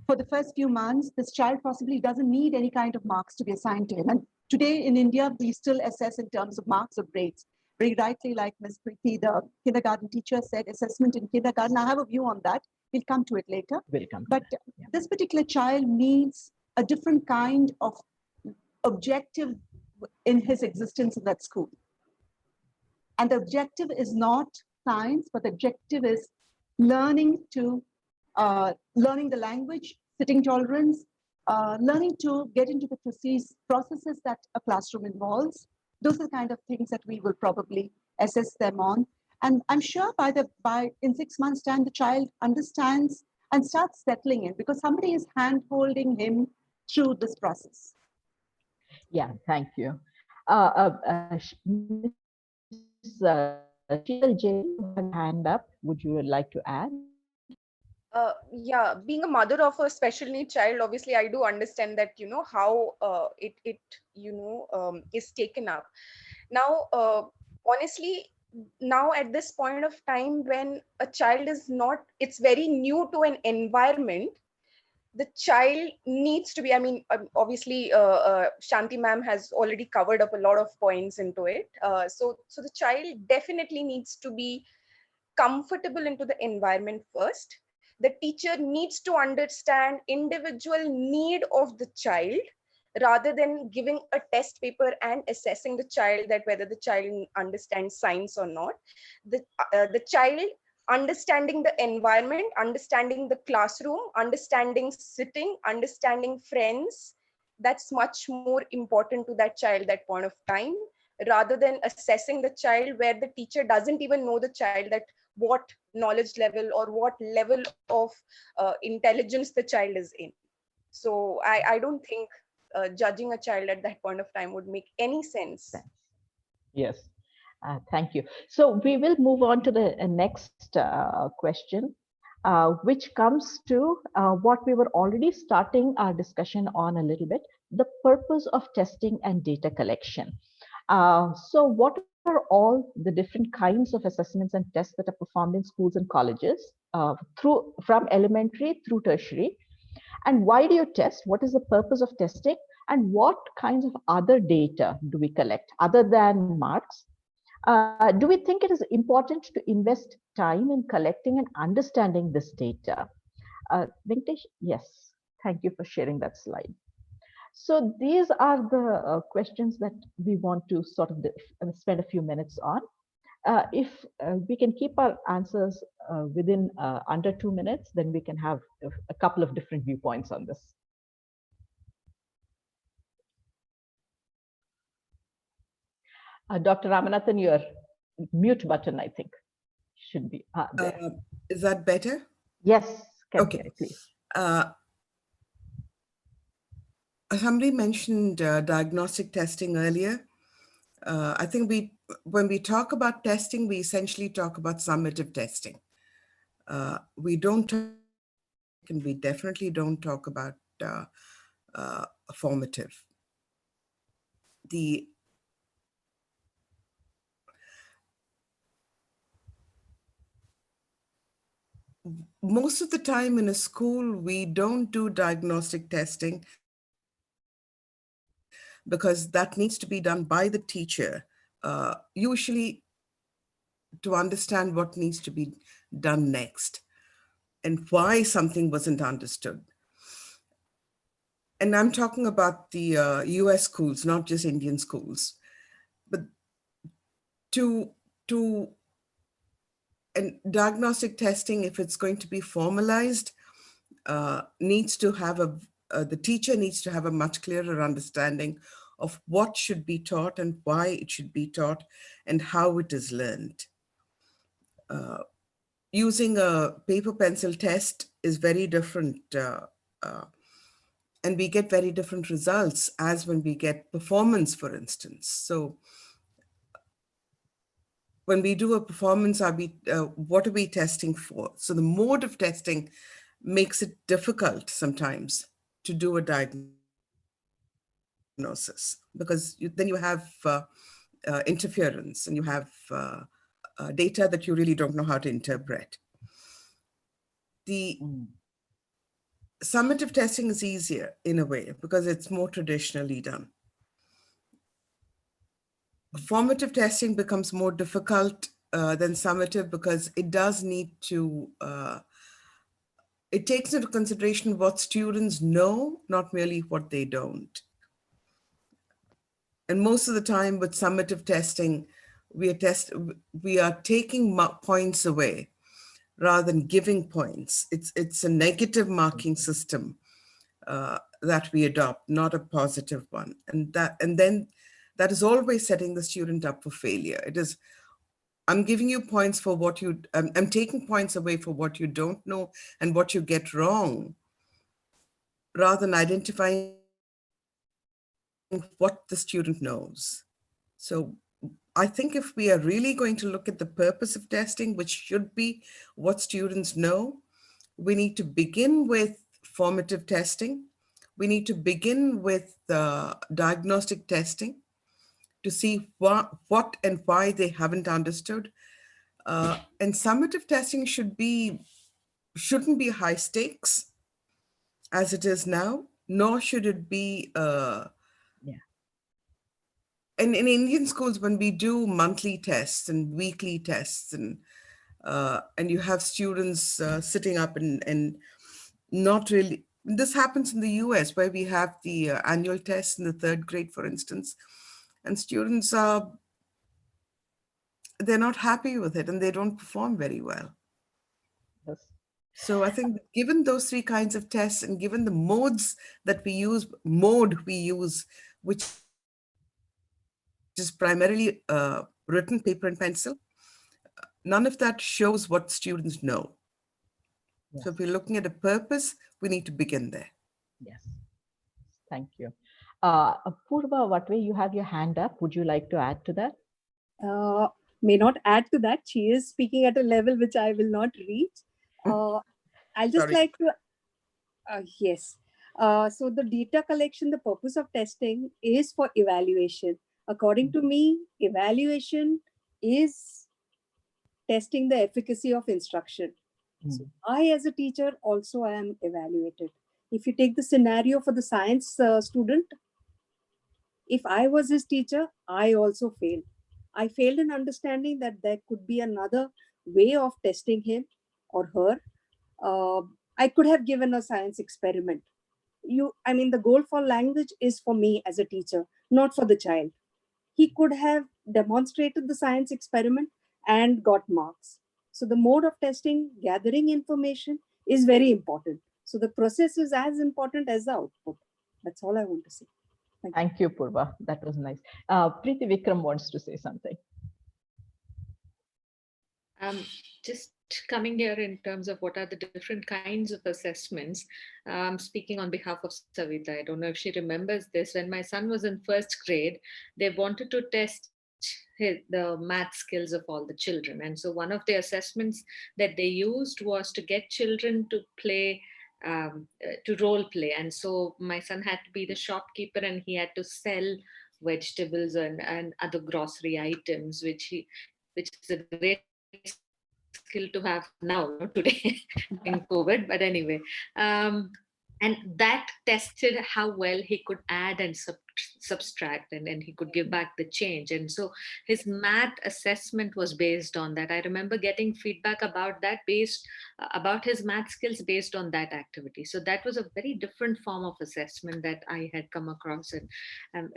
For the first few months, this child possibly doesn't need any kind of marks to be assigned to him. And today in India, we still assess in terms of marks or grades. Very rightly, like Ms. Preeti, the kindergarten teacher said, assessment in kindergarten. I have a view on that. We'll come to it later. But this particular child needs a different kind of objective in his existence in that school. And the objective is not science, but the objective is learning the language, sitting tolerance, learning to get into the processes that a classroom involves. Those are the kind of things that we will probably assess them on. And I'm sure in 6 months' time, the child understands and starts settling in because somebody is hand-holding him through this process. Yeah, thank you. Ms. Sheetal J, you have a hand up. Would you like to add? Yeah, being a mother of a special need child, obviously I do understand that, how it is taken up. Now, honestly, now at this point of time when a child is not, it's very new to an environment, the child needs to be, obviously Shanti ma'am has already covered up a lot of points into it. So the child definitely needs to be comfortable into the environment first. The teacher needs to understand individual need of the child rather than giving a test paper and assessing the child that whether the child understands science or not. The child understanding the environment, understanding the classroom, understanding sitting, understanding friends, that's much more important to that child that point of time, rather than assessing the child where the teacher doesn't even know the child that what knowledge level or what level of intelligence the child is in. So I don't think judging a child at that point of time would make any sense. Yes, thank you. So we will move on to the next question, which comes to what we were already starting our discussion on a little bit, the purpose of testing and data collection. So what are all the different kinds of assessments and tests that are performed in schools and colleges from elementary through tertiary? And why do you test? What is the purpose of testing? And what kinds of other data do we collect other than marks? Do we think it is important to invest time in collecting and understanding this data? Venkatesh, yes, thank you for sharing that slide. So these are the questions that we want to sort of spend a few minutes on. If we can keep our answers within under 2 minutes, then we can have a couple of different viewpoints on this. Dr. Ramanathan, your mute button, I think, should be there. Is that better? Yes. Okay. Please. Somebody mentioned diagnostic testing earlier. I think when we talk about testing, we essentially talk about summative testing. We don't talk and we definitely don't talk about formative. The most of the time in a school, we don't do diagnostic testing because that needs to be done by the teacher, usually to understand what needs to be done next and why something wasn't understood. And I'm talking about the US schools, not just Indian schools. But to and diagnostic testing, if it's going to be formalized, needs to have the teacher needs to have a much clearer understanding of what should be taught and why it should be taught and how it is learned. Using a paper pencil test is very different, and we get very different results as when we get performance, for instance. So when we do a performance, what are we testing for? So the mode of testing makes it difficult sometimes to do a diagnosis, because then you have interference, and you have data that you really don't know how to interpret. The summative testing is easier in a way because it's more traditionally done. Formative testing becomes more difficult than summative because it does need to, it takes into consideration what students know, not merely what they don't. And most of the time with summative testing, we are taking points away rather than giving points. It's a negative marking system that we adopt, not a positive one. And then that is always setting the student up for failure. It is, I'm giving you points for what I'm taking points away for what you don't know and what you get wrong, rather than identifying what the student knows. So I think if we are really going to look at the purpose of testing, which should be what students know, we need to begin with formative testing. We need to begin with diagnostic testing to see what and why they haven't understood. And summative testing shouldn't be high stakes as it is now, nor should it be. And in Indian schools, when we do monthly tests and weekly tests, and you have students sitting up and not really. This happens in the US, where we have the annual tests in the 3rd grade, for instance, and students they're not happy with it and they don't perform very well. Yes. So I think given those 3 kinds of tests and given the modes that we use, which is primarily written paper and pencil, none of that shows what students know. So if we're looking at a purpose, we need to begin there. Yes. Thank you. Purva, what way you have your hand up? Would you like to add to that? May not add to that. She is speaking at a level which I will not reach. I'll just like to, yes. So the data collection, the purpose of testing is for evaluation. According to me, evaluation is testing the efficacy of instruction. So I, as a teacher, also I am evaluated. If you take the scenario for the science student, if I was his teacher, I also failed. I failed in understanding that there could be another way of testing him or her. I could have given a science experiment. I mean, the goal for language is for me as a teacher, not for the child. He could have demonstrated the science experiment and got marks. So the mode of testing, gathering information is very important. So the process is as important as the output. That's all I want to say. Thank you, Purva. That was nice. Preeti Vikram wants to say something. Just coming here in terms of what are the different kinds of assessments. Speaking on behalf of Savita, I don't know if she remembers this. When my son was in 1st grade, they wanted to test the math skills of all the children. And so one of the assessments that they used was to get children to play to role play. And so my son had to be the shopkeeper, and he had to sell vegetables and other grocery items, which is a great skill to have now, today during COVID. But anyway, and that tested how well he could add and subtract, and he could give back the change. And so his math assessment was based on that. I remember getting feedback about that, based about his math skills based on that activity. So that was a very different form of assessment that I had come across, and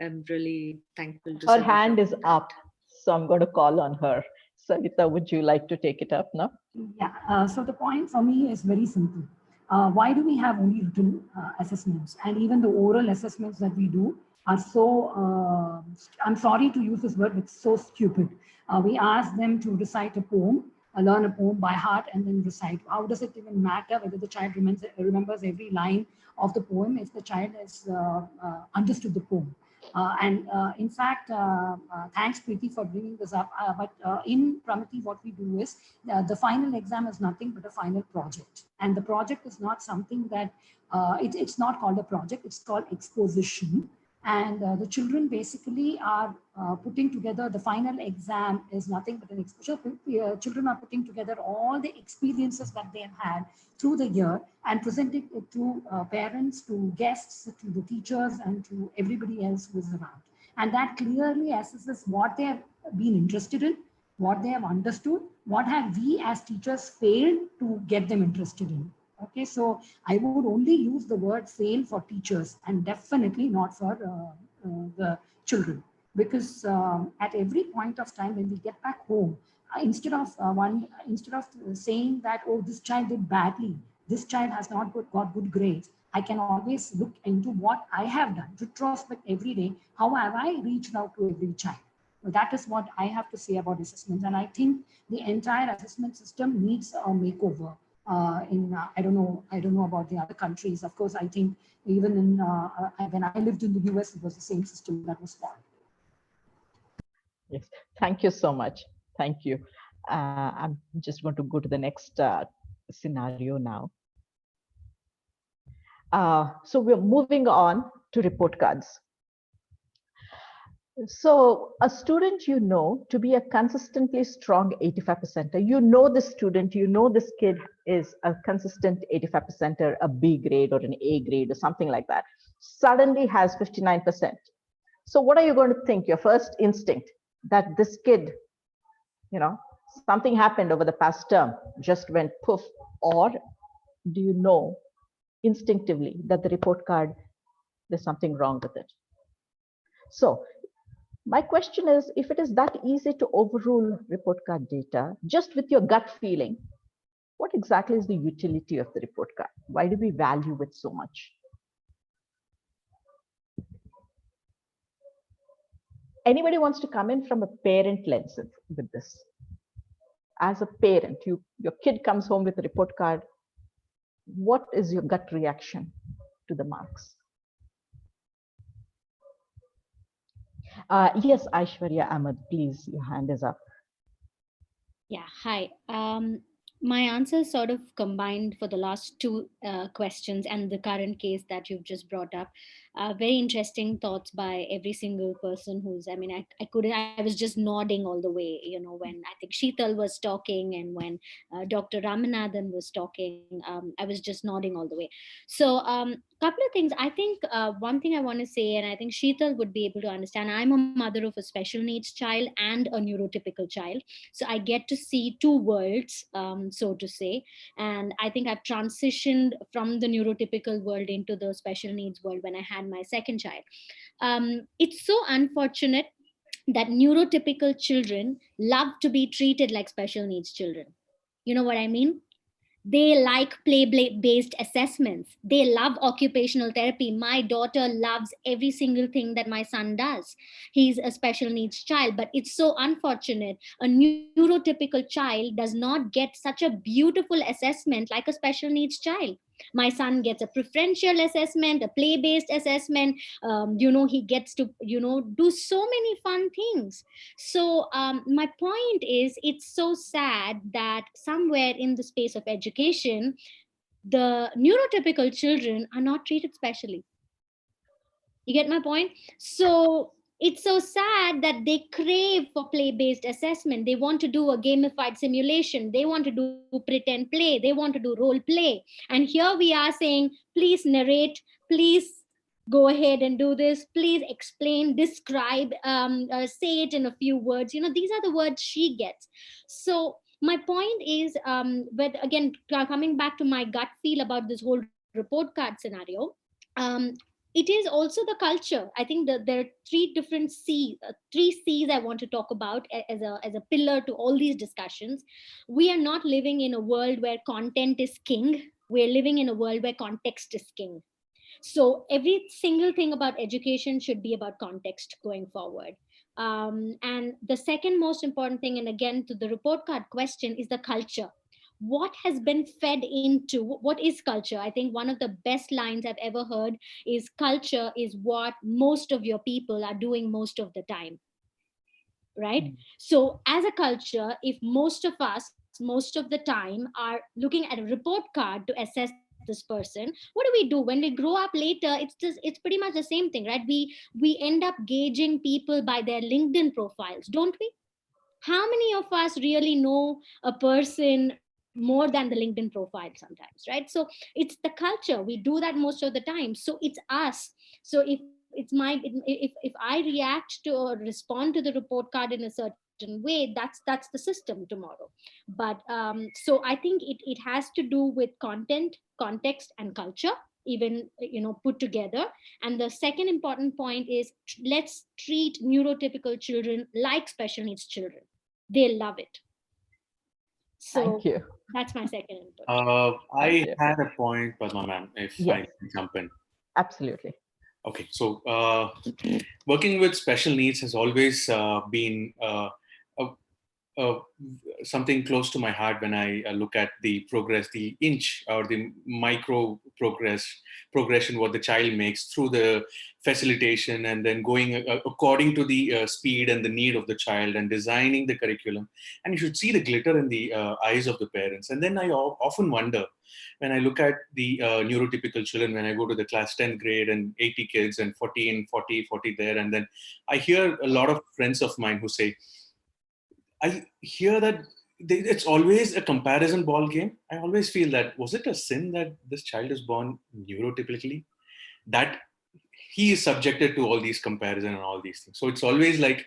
I'm really thankful to Her say hand is up, so I'm going to call on her. Savita, would you like to take it up now? Yeah, so the point for me is very simple. Why do we have only written assessments? And even the oral assessments that we do are so, I'm sorry to use this word, but so stupid. We ask them to recite a poem, learn a poem by heart, and then recite. How does it even matter whether the child remembers every line of the poem if the child has understood the poem? In fact, thanks Preeti for bringing this up. But in Pramati, what we do is the final exam is nothing but a final project. And the project is not something that, it's not called a project, it's called exposition. And the children basically are putting together, the final exam is nothing but an exposure. Children are putting together all the experiences that they have had through the year and presenting it to parents, to guests, to the teachers, and to everybody else who is around. And that clearly assesses what they have been interested in, what they have understood, what have we as teachers failed to get them interested in. Okay, so I would only use the word fail for teachers and definitely not for the children, because at every point of time when we get back home, instead of saying that, oh, this child did badly, this child has not got good grades, I can always look into what I have done, retrospect every day, how have I reached out to every child. That is what I have to say about assessments. And I think the entire assessment system needs a makeover. I don't know about the other countries. Of course, I think even in when I lived in the US, it was the same system that was followed. Yes, thank you so much. Thank you. I'm just going to go to the next scenario now. So we're moving on to report cards. So a student you know to be a consistently strong 85%er, you know this student, you know this kid is a consistent 85%er, a B grade or an A grade or something like that, suddenly has 59%. So what are you going to think? Your first instinct that this kid, something happened over the past term, just went poof, or do you know instinctively that the report card, there's something wrong with it? So my question is, if it is that easy to overrule report card data just with your gut feeling, what exactly is the utility of the report card? Why do we value it so much? Anybody wants to come in from a parent lens with this? As a parent, your kid comes home with a report card. What is your gut reaction to the marks? Yes, Aishwarya Ahmed, please, your hand is up. Yeah, hi. My answers sort of combined for the last two questions and the current case that you've just brought up. Very interesting thoughts by every single person I was just nodding all the way, when I think Sheetal was talking and when Dr. Ramanathan was talking, I was just nodding all the way. So couple of things. I think one thing I want to say, and I think Sheetal would be able to understand, I'm a mother of a special needs child and a neurotypical child. So I get to see two worlds, so to say. And I think I've transitioned from the neurotypical world into the special needs world when I had my second child. It's so unfortunate that neurotypical children love to be treated like special needs children. You know what I mean? They like play based assessments. They love occupational therapy. My daughter loves every single thing that my son does. He's a special needs child, but it's so unfortunate. A neurotypical child does not get such a beautiful assessment like a special needs child. My son gets a preferential assessment, a play based assessment. He gets to, do so many fun things. So my point is, it's so sad that somewhere in the space of education, the neurotypical children are not treated specially. You get my point? So it's so sad that they crave for play based assessment. They want to do a gamified simulation. They want to do pretend play. They want to do role play. And here we are saying, please narrate, please go ahead and do this, please explain, describe, say it in a few words. These are the words she gets. So my point is, but again, coming back to my gut feel about this whole report card scenario, um, it is also the culture. I think that there are three different three C's I want to talk about as a pillar to all these discussions. We are not living in a world where content is king. We're living in a world where context is king. So every single thing about education should be about context going forward. And the second most important thing, and again to the report card question, is the culture. What has been fed into, what is culture? I think one of the best lines I've ever heard is, culture is what most of your people are doing most of the time, right? So as a culture, if most of us most of the time are looking at a report card to assess this person, what do? When we grow up later, it's pretty much the same thing, right? We end up gauging people by their LinkedIn profiles, don't we? How many of us really know a person more than the LinkedIn profile sometimes, right? So it's the culture. We do that most of the time. So it's us. So if I react to or respond to the report card in a certain way, that's the system tomorrow. But so I think it has to do with content, context, and culture, even put together. And the second important point is, let's treat neurotypical children like special needs children. They love it. So Thank you. that's my second input. I had a point, Padma ma'am, if I Yes, can jump in. absolutely. Okay, so working with special needs has always been a, uh, something close to my heart when I look at the progress, the inch or the micro progression what the child makes through the facilitation, and then going according to the speed and the need of the child, and designing the curriculum. And you should see the glitter in the eyes of the parents. And then I often wonder, when I look at the neurotypical children, when I go to the class 10th grade and 80 kids and 40 and 40, 40 there, and then I hear a lot of friends of mine who say, I hear that it's always a comparison ball game. I always feel that, was it a sin that this child is born neurotypically? That he is subjected to all these comparison and all these things. So it's always like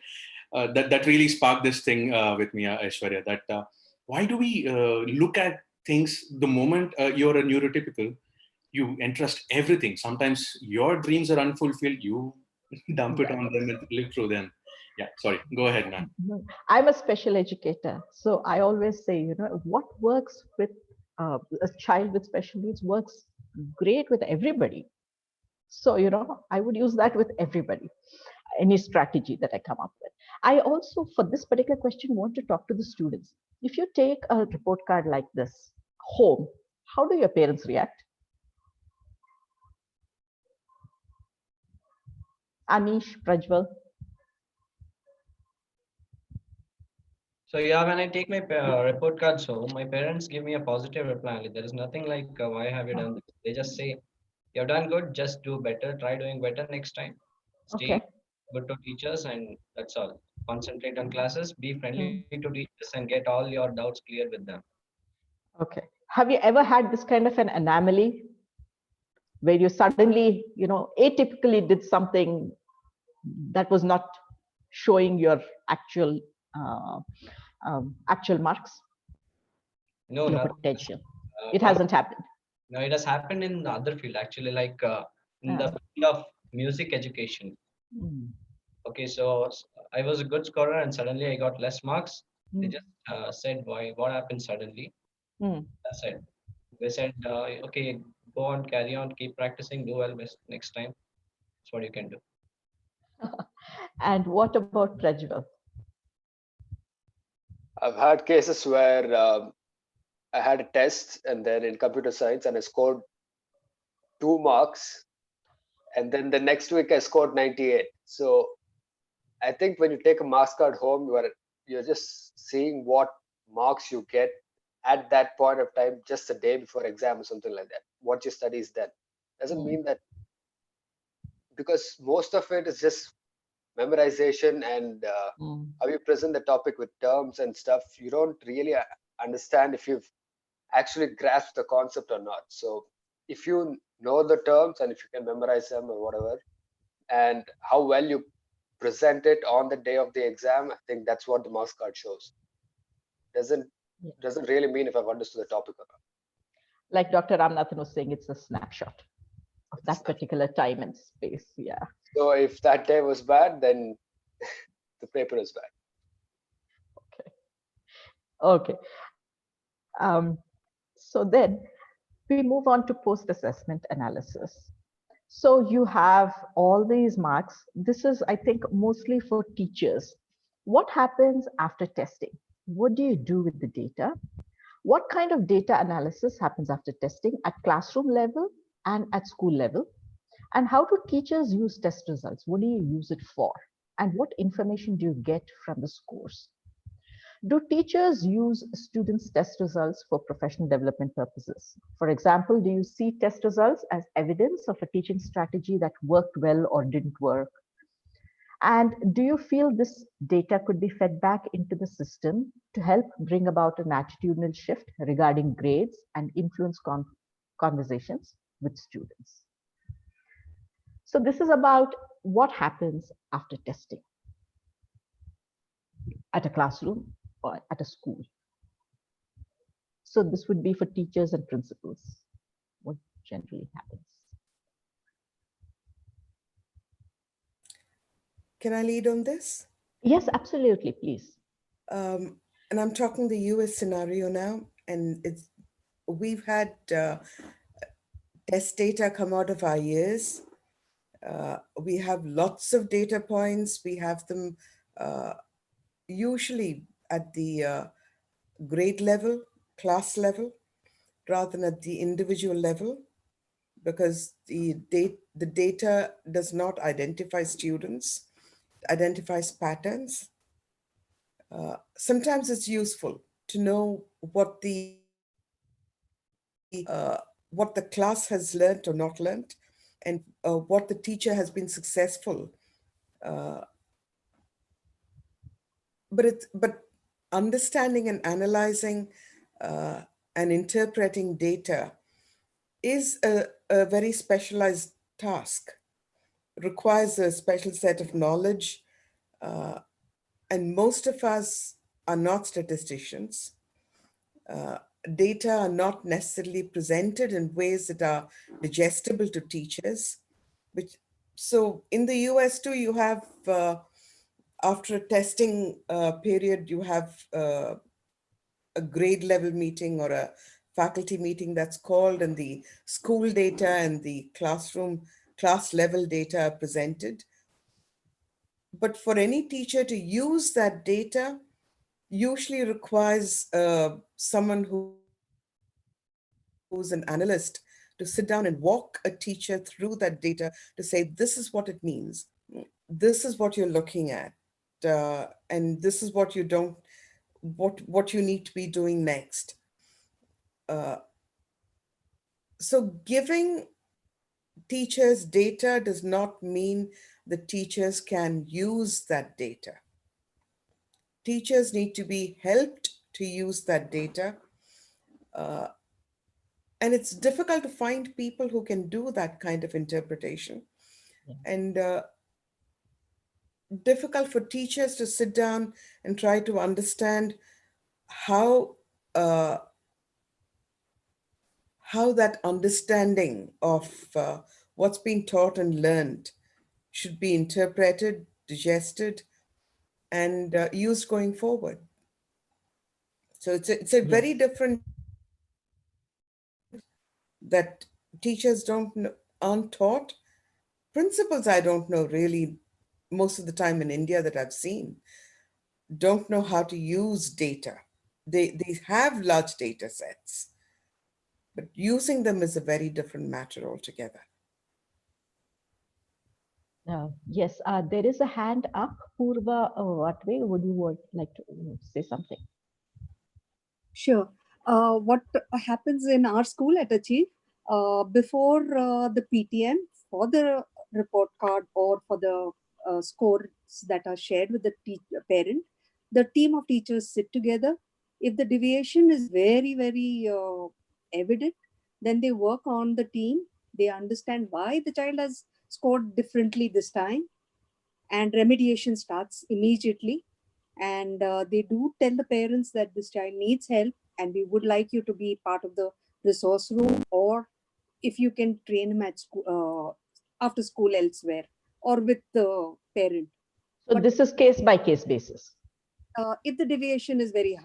that really sparked this thing with me, Aishwarya, that why do we look at things the moment you're a neurotypical, you entrust everything. Sometimes your dreams are unfulfilled, you dump it on them and live through them. Yeah, sorry, go ahead, man. I'm a special educator, so I always say, what works with a child with special needs works great with everybody. So, I would use that with everybody, any strategy that I come up with. I also, for this particular question, want to talk to the students. If you take a report card like this home, how do your parents react? Anish, Prajwal? So yeah, when I take my report cards home, my parents give me a positive reply. Like, there is nothing like, why have you done this? They just say, you've done good, just do better, try doing better next time. Stay Okay. good to teachers, and that's all. Concentrate on classes, be friendly Mm. to teachers, and get all your doubts clear with them. Okay. Have you ever had this kind of an anomaly where you suddenly, atypically did something that was not showing your actual uh, actual marks, No, your not potential? It not. hasn't happened. No, it has happened in the other field actually, like in the field of music education. Mm. Okay, so I was a good scorer, and suddenly I got less marks. They Mm. just said, "Why? What happened suddenly?" Mm. That's it. They said, "Okay, go on, carry on, keep practicing, do well next time. That's what you can do." And what about Prajwal? I've had cases where I had a test and then in computer science and I scored 2 marks, and then the next week I scored 98. So I think when you take a marks card home, you're just seeing what marks you get at that point of time, just a day before exam or something like that. What you study is then. Doesn't mean that, because most of it is just memorization and how you present the topic with terms and stuff. You don't really understand if you've actually grasped the concept or not. So if you know the terms and if you can memorize them or whatever, and how well you present it on the day of the exam, I think that's what the marks card shows. Doesn't really mean if I've understood the topic or not. Like Dr. Ramanathan was saying, it's a snapshot of that particular time and space. Yeah. So if that day was bad, then the paper is bad. Okay. So then we move on to post-assessment analysis. So you have all these marks. This is, I think, mostly for teachers. What happens after testing? What do you do with the data? What kind of data analysis happens after testing at classroom level and at school level? And how do teachers use test results? What do you use it for? And what information do you get from the scores? Do teachers use students' test results for professional development purposes? For example, do you see test results as evidence of a teaching strategy that worked well or didn't work? And do you feel this data could be fed back into the system to help bring about an attitudinal shift regarding grades and influence conversations with students? So this is about what happens after testing at a classroom or at a school. So this would be for teachers and principals, what generally happens. Can I lead on this? Yes, absolutely, please. And I'm talking the US scenario now, and we've had test data come out of our ears. We have lots of data points. We have them usually at the grade level, class level, rather than at the individual level, because the data does not identify students, it identifies patterns. Sometimes it's useful to know what the class has learned or not learned, and what the teacher has been successful. But understanding and analyzing and interpreting data is a very specialized task, requires a special set of knowledge, and most of us are not statisticians. Data are not necessarily presented in ways that are digestible to teachers. So in the US too, you have, after a testing period, you have a grade level meeting or a faculty meeting that's called, and the school data and the class level data are presented. But for any teacher to use that data usually requires someone who's an analyst to sit down and walk a teacher through that data to say, this is what it means. This is what you're looking at. And this is what you don't, what you need to be doing next. So giving teachers data does not mean the teachers can use that data. Teachers need to be helped to use that data. And it's difficult to find people who can do that kind of interpretation. And difficult for teachers to sit down and try to understand how that understanding of what's been taught and learned should be interpreted, digested, and used going forward. So it's a very different that teachers aren't taught. Principals, I don't know really, most of the time in India that I've seen, don't know how to use data. They have large data sets, but using them is a very different matter altogether. Yes, there is a hand up. Purva Vatve, would you like to say something? Sure. What happens in our school at Achieve, before the PTM, for the report card or for the scores that are shared with the parent, the team of teachers sit together. If the deviation is very, very evident, then they work on the team. They understand why the child has scored differently this time, and remediation starts immediately. And they do tell the parents that this child needs help and we would like you to be part of the resource room, or if you can train him at school, after school elsewhere, or with the parent. So this is case by case basis. If the deviation is very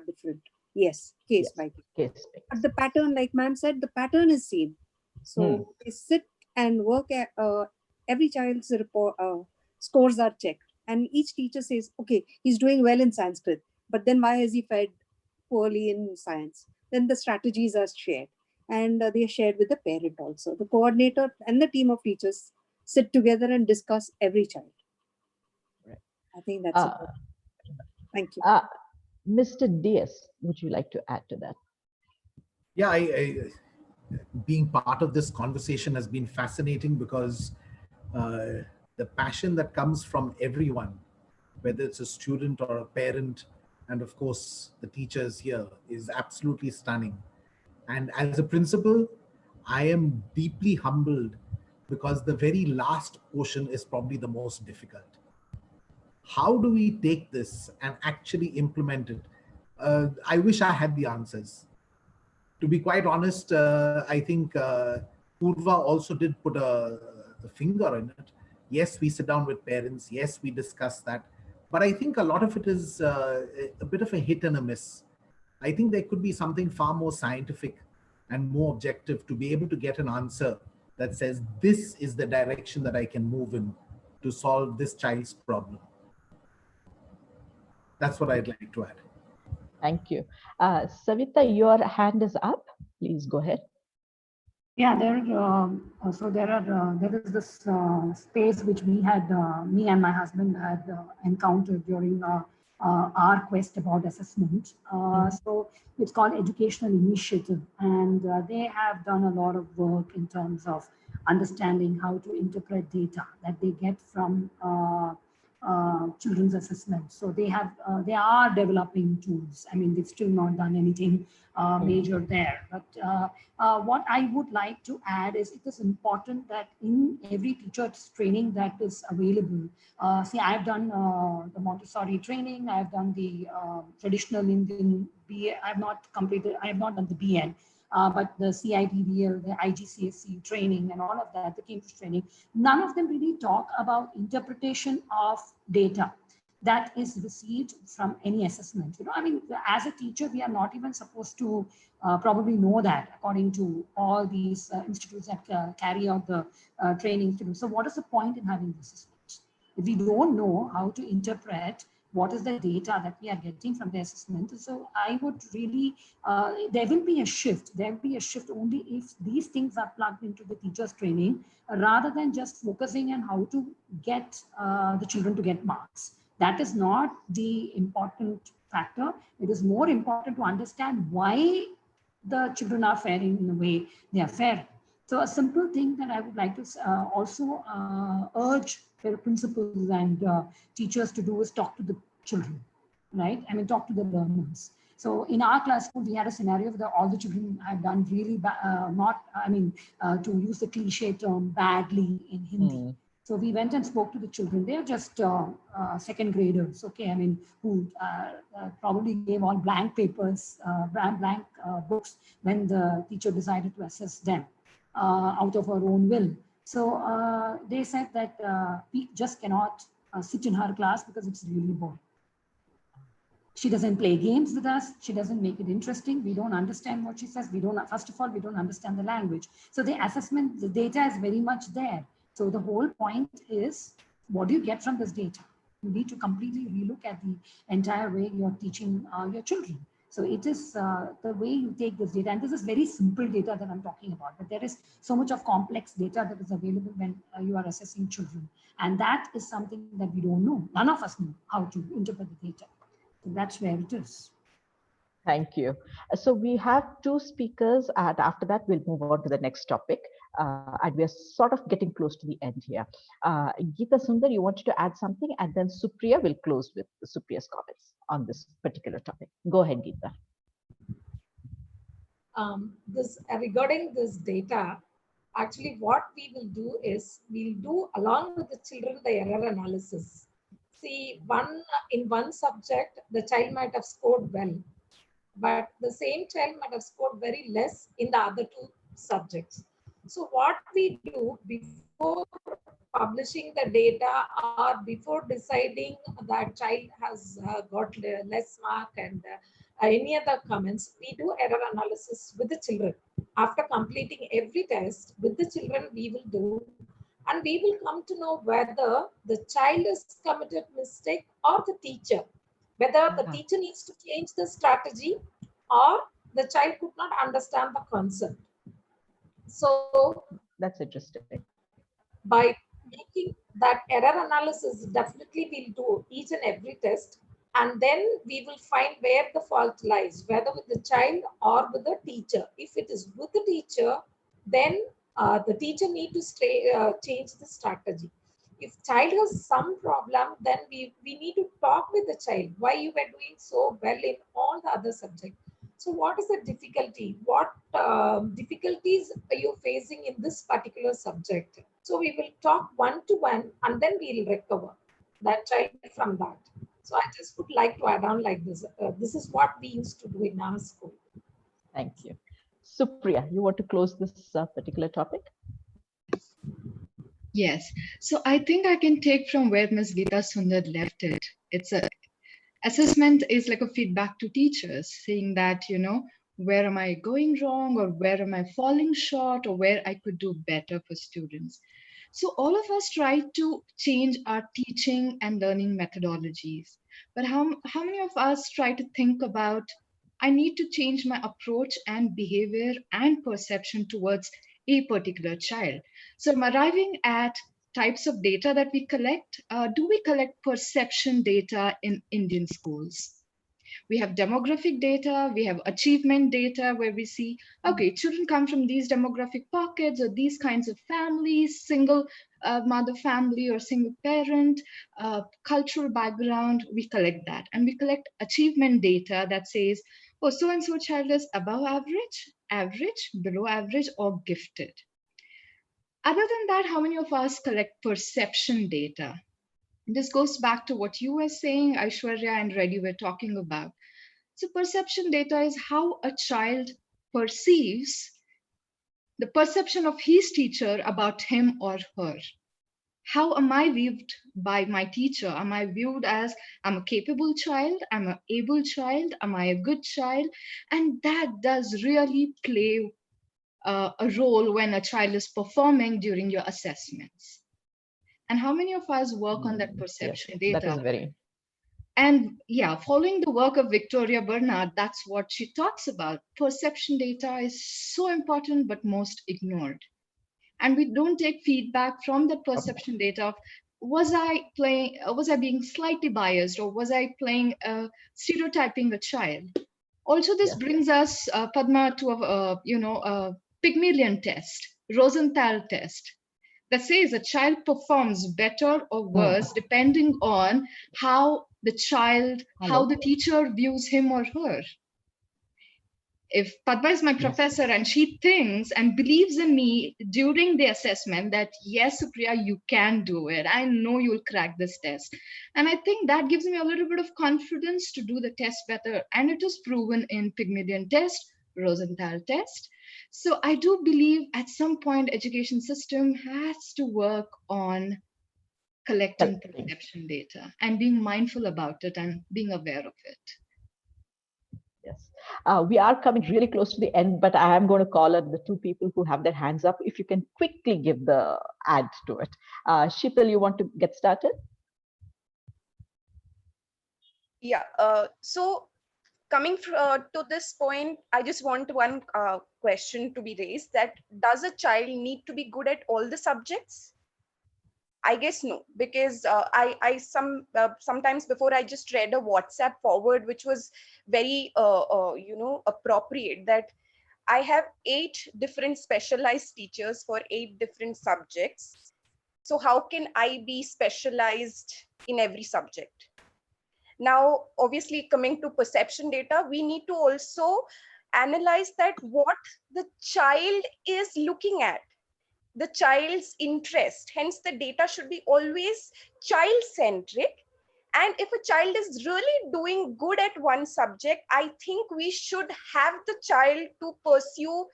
different, yes, case by case. But the pattern, like ma'am said, the pattern is same. So they sit and work at every child's report, scores are checked, and each teacher says, okay, he's doing well in Sanskrit, but then why has he fared poorly in science? Then the strategies are shared, and they are shared with the parent also. The coordinator and the team of teachers sit together and discuss every child. Right. I think that's it. Thank you. Mr. Diaz, would you like to add to that? Yeah, being part of this conversation has been fascinating because the passion that comes from everyone, whether it's a student or a parent, and of course the teachers here, is absolutely stunning. And as a principal, I am deeply humbled because the very last portion is probably the most difficult. How do we take this and actually implement it? I wish I had the answers. To be quite honest, I think Purva also did put a finger in it. Yes, we sit down with parents. Yes, we discuss that. But I think a lot of it is a bit of a hit and a miss. I think there could be something far more scientific and more objective to be able to get an answer that says, this is the direction that I can move in to solve this child's problem. That's what I'd like to add. Thank you. Savita, your hand is up. Please go ahead. Yeah, there is this space which we had, me and my husband had encountered during our quest about assessment. So it's called Educational Initiative, and they have done a lot of work in terms of understanding how to interpret data that they get from children's assessment. So they are developing tools. I mean, they've still not done anything major there. But what I would like to add is it is important that in every teacher's training that is available, see, I've done the Montessori training, I've done the traditional Indian BA, I have not done the BN. But the CIPDL, the IGCSE training and all of that, the Cambridge training, none of them really talk about interpretation of data that is received from any assessment. You know, I mean, as a teacher, we are not even supposed to probably know that according to all these institutes that carry out the training. So what is the point in having the assessment? If we don't know how to interpret what is the data that we are getting from the assessment. So I would really, there will be a shift. There will be a shift only if these things are plugged into the teacher's training, rather than just focusing on how to get the children to get marks. That is not the important factor. It is more important to understand why the children are faring in the way they are faring. So a simple thing that I would like to also urge principals and teachers to do is talk to the children, right? I mean, talk to the learners. So in our class school, we had a scenario where all the children had done really to use the cliche term, badly in Hindi. So we went and spoke to the children. They're just second graders, okay? I mean, who probably gave all blank papers, blank books when the teacher decided to assess them out of her own will. So they said that we just cannot sit in her class because it's really boring. She doesn't play games with us. She doesn't make it interesting. We don't understand what she says. First of all, we don't understand the language. So the assessment, the data is very much there. So the whole point is, what do you get from this data? You need to completely relook at the entire way you're teaching your children. So it is the way you take this data, and this is very simple data that I'm talking about, but there is so much of complex data that is available when you are assessing children. And that is something that we don't know. None of us know how to interpret the data. So that's where it is. Thank you. So we have two speakers, and after that, we'll move on to the next topic. And we are sort of getting close to the end here. Geeta Sundar, you wanted to add something, and then Supriya will close with Supriya's comments on this particular topic. Go ahead, Geeta. This regarding this data, actually what we will do is we'll do along with the children the error analysis. See, in one subject the child might have scored well, but the same child might have scored very less in the other two subjects. So what we do before publishing the data or before deciding that child has got less mark and any other comments, we do error analysis with the children. After completing every test with the children, we will do, and we will come to know whether the child has committed mistake or the teacher, whether the teacher needs to change the strategy or the child could not understand the concept. So that's interesting. By making that error analysis, definitely we'll do each and every test, and then we will find where the fault lies, whether with the child or with the teacher. If it is with the teacher, then the teacher need to change the strategy. If child has some problem, then we need to talk with the child. Why you were doing so well in all the other subjects? So what is the difficulty? What difficulties are you facing in this particular subject? So we will talk one-to-one and then we will recover that child from that. So I just would like to add on like this. This is what we used to do in our school. Thank you. Supriya, you want to close this particular topic? Yes. So I think I can take from where Ms. Geeta Sundar left it. Assessment is like a feedback to teachers saying that, where am I going wrong or where am I falling short or where I could do better for students. So all of us try to change our teaching and learning methodologies. But how many of us try to think about, I need to change my approach and behavior and perception towards a particular child. So I'm arriving at types of data that we collect. Do we collect perception data in Indian schools? We have demographic data, we have achievement data where we see, okay, children come from these demographic pockets or these kinds of families, single mother family or single parent, cultural background, we collect that. And we collect achievement data that says, oh, so-and-so child is above average, average, below average, or gifted. Other than that, how many of us collect perception data? This goes back to what you were saying, Aishwarya and Reddy were talking about. So perception data is how a child perceives the perception of his teacher about him or her. How am I viewed by my teacher? Am I viewed as I'm a capable child? I'm an able child? Am I a good child? And that does really play a role when a child is performing during your assessments. And how many of us work on that perception data? That is very. And yeah, following the work of Victoria Bernard, that's what she talks about. Perception data is so important, but most ignored. And we don't take feedback from that perception data of, was I being slightly biased, or was I stereotyping a child? Also, this brings us, Padma, to a Pygmalion test, Rosenthal test, that says a child performs better or worse depending on how the teacher views him or her. If Padma is my professor and she thinks and believes in me during the assessment that, yes, Supriya, you can do it. I know you'll crack this test. And I think that gives me a little bit of confidence to do the test better. And it is proven in Pygmalion test, Rosenthal test. So I do believe at some point education system has to work on collecting perception data and being mindful about it and being aware of it. Yes, we are coming really close to the end, but I am going to call on the two people who have their hands up. If you can quickly give the add to it. Sheetal, you want to get started? Yeah, so coming to this point, I just want one question to be raised, that does a child need to be good at all the subjects? I guess no, because sometimes before I just read a WhatsApp forward, which was very appropriate, that I have 8 different specialized teachers for 8 different subjects. So how can I be specialized in every subject? Now, obviously, coming to perception data, we need to also analyze that what the child is looking at, the child's interest. Hence, the data should be always child-centric. And if a child is really doing good at one subject, I think we should have the child to pursue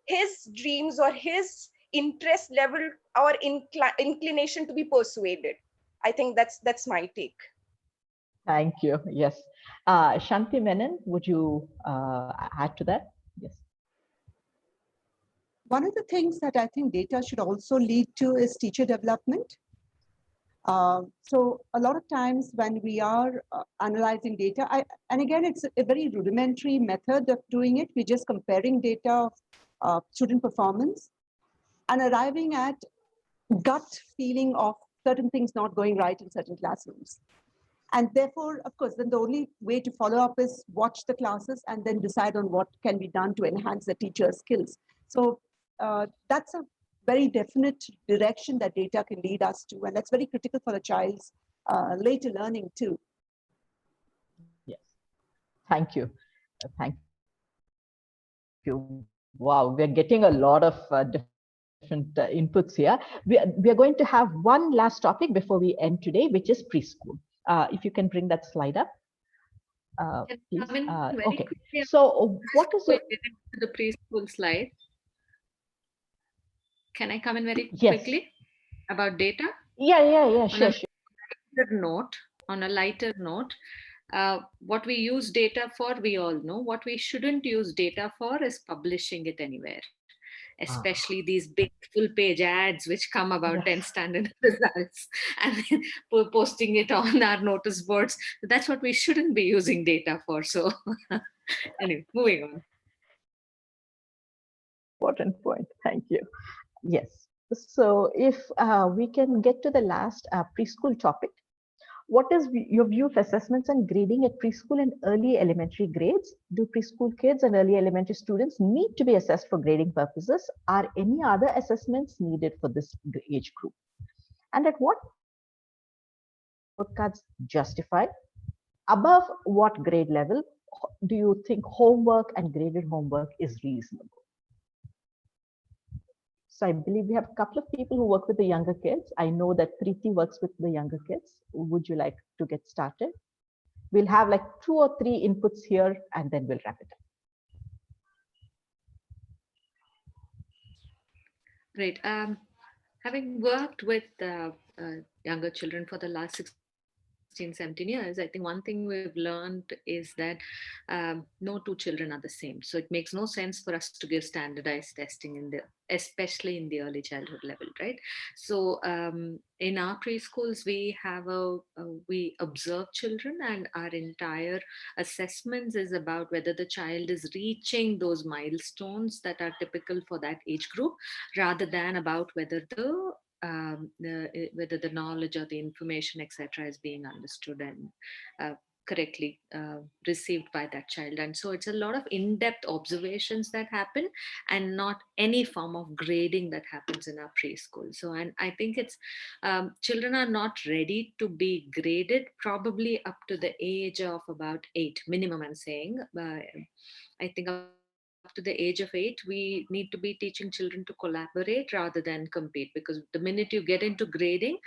his dreams or his interest level or inclination to be persuaded. I think that's my take. Thank you. Yes. Shanti Menon, would you add to that? Yes. One of the things that I think data should also lead to is teacher development. So a lot of times when we are analyzing data, and again, it's a very rudimentary method of doing it. We're just comparing data of student performance and arriving at gut feeling of certain things not going right in certain classrooms. And therefore, of course, then the only way to follow up is watch the classes and then decide on what can be done to enhance the teacher's skills. So that's a very definite direction that data can lead us to. And that's very critical for a child's later learning too. Yes. Thank you. Thank you. Wow, we're getting a lot of different inputs here. We are going to have one last topic before we end today, which is preschool. If you can bring that slide up, please. Okay. So what is it? The preschool slide. Can I come in very Yes. quickly about data? Yeah, sure. On a lighter note, what we use data for, we all know. What we shouldn't use data for is publishing it anywhere, especially these big full-page ads which come about 10 standard results and then posting it on our notice boards. That's what we shouldn't be using data for. So anyway, moving on. Important point. Thank you. Yes. So if we can get to the last preschool topic, what is your view of assessments and grading at preschool and early elementary grades? Do preschool kids and early elementary students need to be assessed for grading purposes? Are any other assessments needed for this age group? And at what cards justified? Above what grade level do you think homework and graded homework is reasonable? So I believe we have a couple of people who work with the younger kids. I know that Preeti works with the younger kids. Would you like to get started? We'll have like 2 or 3 inputs here and then we'll wrap it up. Great. Having worked with younger children for the last 16, 17 years, I think one thing we've learned is that no two children are the same. So it makes no sense for us to give standardized testing especially in the early childhood level, right? So in our preschools, we observe children, and our entire assessments is about whether the child is reaching those milestones that are typical for that age group, rather than about whether whether the knowledge or the information, etc., is being understood and correctly received by that child. And so it's a lot of in-depth observations that happen, and not any form of grading that happens in our preschool. So, and I think it's children are not ready to be graded probably up to the age of about 8 minimum, I'm saying. I think up to the age of 8, we need to be teaching children to collaborate rather than compete, because the minute you get into grading,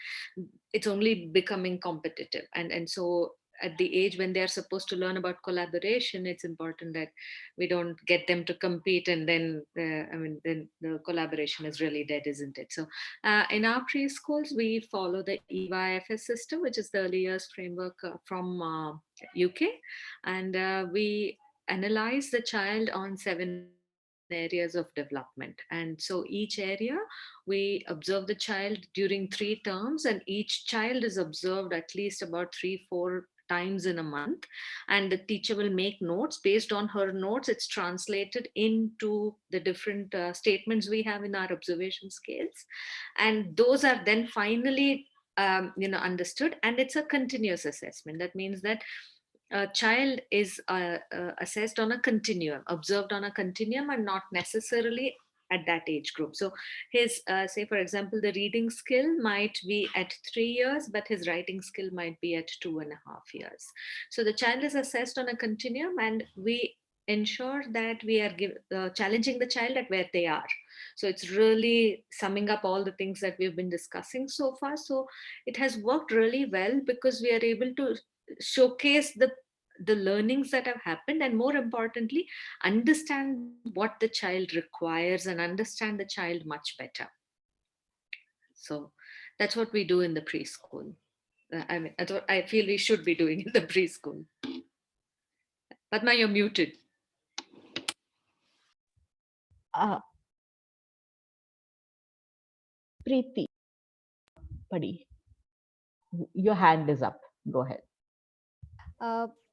it's only becoming competitive. And so at the age when they're supposed to learn about collaboration, it's important that we don't get them to compete, and then then the collaboration is really dead, isn't it? So in our preschools, we follow the EYFS system, which is the early years framework from UK, and we analyze the child on 7 areas of development. And so each area, we observe the child during 3 terms, and each child is observed at least about 3-4 times in a month, and the teacher will make notes. Based on her notes, it's translated into the different statements we have in our observation scales, and those are then finally understood, and it's a continuous assessment. That means that a child is assessed on a continuum, observed on a continuum, and not necessarily at that age group. So his, say for example, the reading skill might be at 3 years, but his writing skill might be at 2.5 years. So the child is assessed on a continuum, and we ensure that we are challenging the child at where they are. So it's really summing up all the things that we've been discussing so far. So it has worked really well because we are able to showcase the learnings that have happened, and more importantly, understand what the child requires and understand the child much better. So that's what we do in the preschool. I mean, that's what I feel we should be doing in the preschool. Padma, you're muted. Preeti, buddy, your hand is up. Go ahead.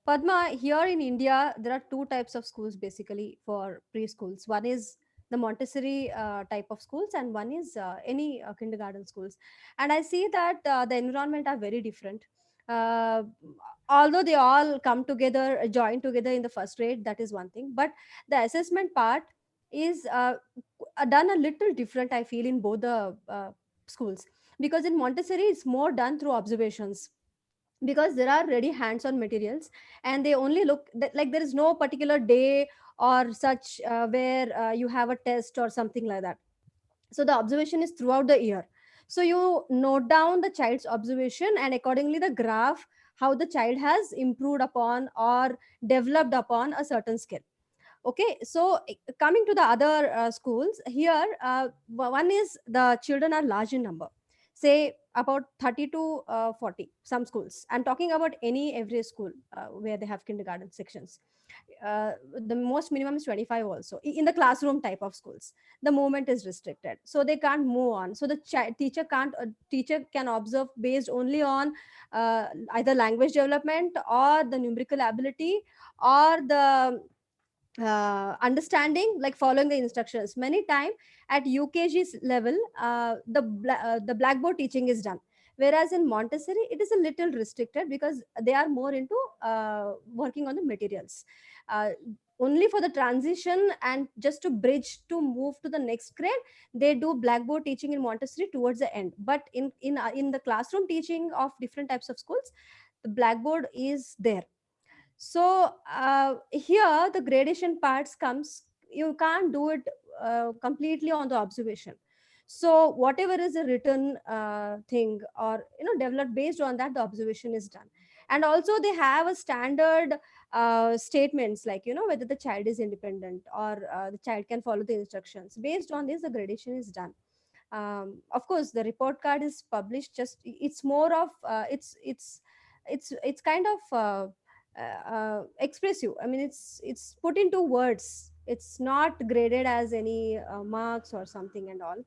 Padma, here in India, there are two types of schools basically for preschools. One is the Montessori type of schools, and one is any kindergarten schools. And I see that the environment are very different. Uh, Although they all come together, join together in the first grade, that is one thing. But the assessment part is done a little different, I feel, in both the schools. Because in Montessori, it's more done through observations, because there are ready hands-on materials, and they only look like there is no particular day or such where you have a test or something like that. So the observation is throughout the year. So you note down the child's observation, and accordingly the graph how the child has improved upon or developed upon a certain skill. Okay, so coming to the other schools here, one is the children are large in number, say about 30 to 40, some schools. I'm talking about any every school where they have kindergarten sections. The most minimum is 25 also. In the classroom type of schools, the movement is restricted, so they can't move on. So the teacher can observe based only on either language development or the numerical ability or the understanding, like following the instructions. Many time at UKG level, the blackboard teaching is done, whereas in Montessori it is a little restricted because they are more into working on the materials. uh, Only for the transition and just to bridge to move to the next grade, they do blackboard teaching in Montessori towards the end. But in the classroom teaching of different types of schools, the blackboard is there. So here the gradation parts comes, you can't do it completely on the observation. So whatever is a written thing, or developed based on that, the observation is done. And also they have a standard statements, like whether the child is independent or the child can follow the instructions. Based on this, the gradation is done. Of course the report card is published, just it's more of it's kind of expressive. I mean, it's put into words, it's not graded as any marks or something and all.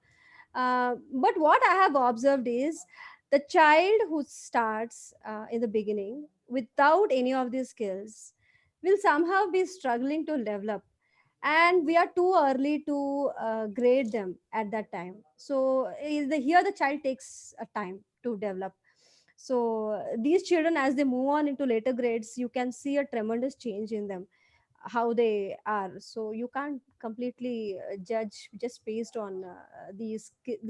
But what I have observed is the child who starts in the beginning without any of these skills will somehow be struggling to develop, and we are too early to grade them at that time. So here the child takes a time to develop. So these children, as they move on into later grades, you can see a tremendous change in them, how they are. So you can't completely judge just based on the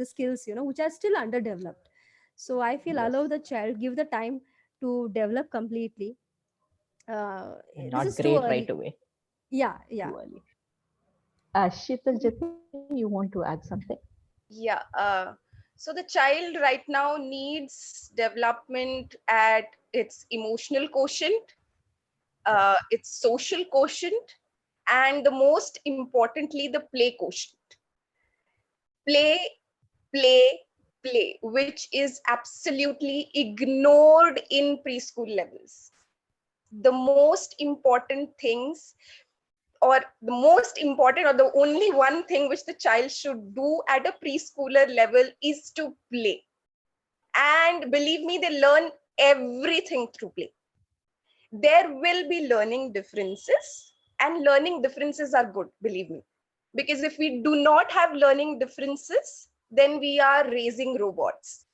skills which are still underdeveloped. So I feel Yes. allow the child, give the time to develop completely. And This not is too grade right early. away. Yeah, yeah. Too early. Sheetal Jati, you want to add something? Yeah. So the child right now needs development at its emotional quotient, its social quotient, and the most importantly, the play quotient. Play, play, play, which is absolutely ignored in preschool levels. The most important things, or the most important, or the only one thing which the child should do at a preschooler level is to play. And believe me, they learn everything through play. There will be learning differences, and learning differences are good, believe me. Because if we do not have learning differences, then we are raising robots.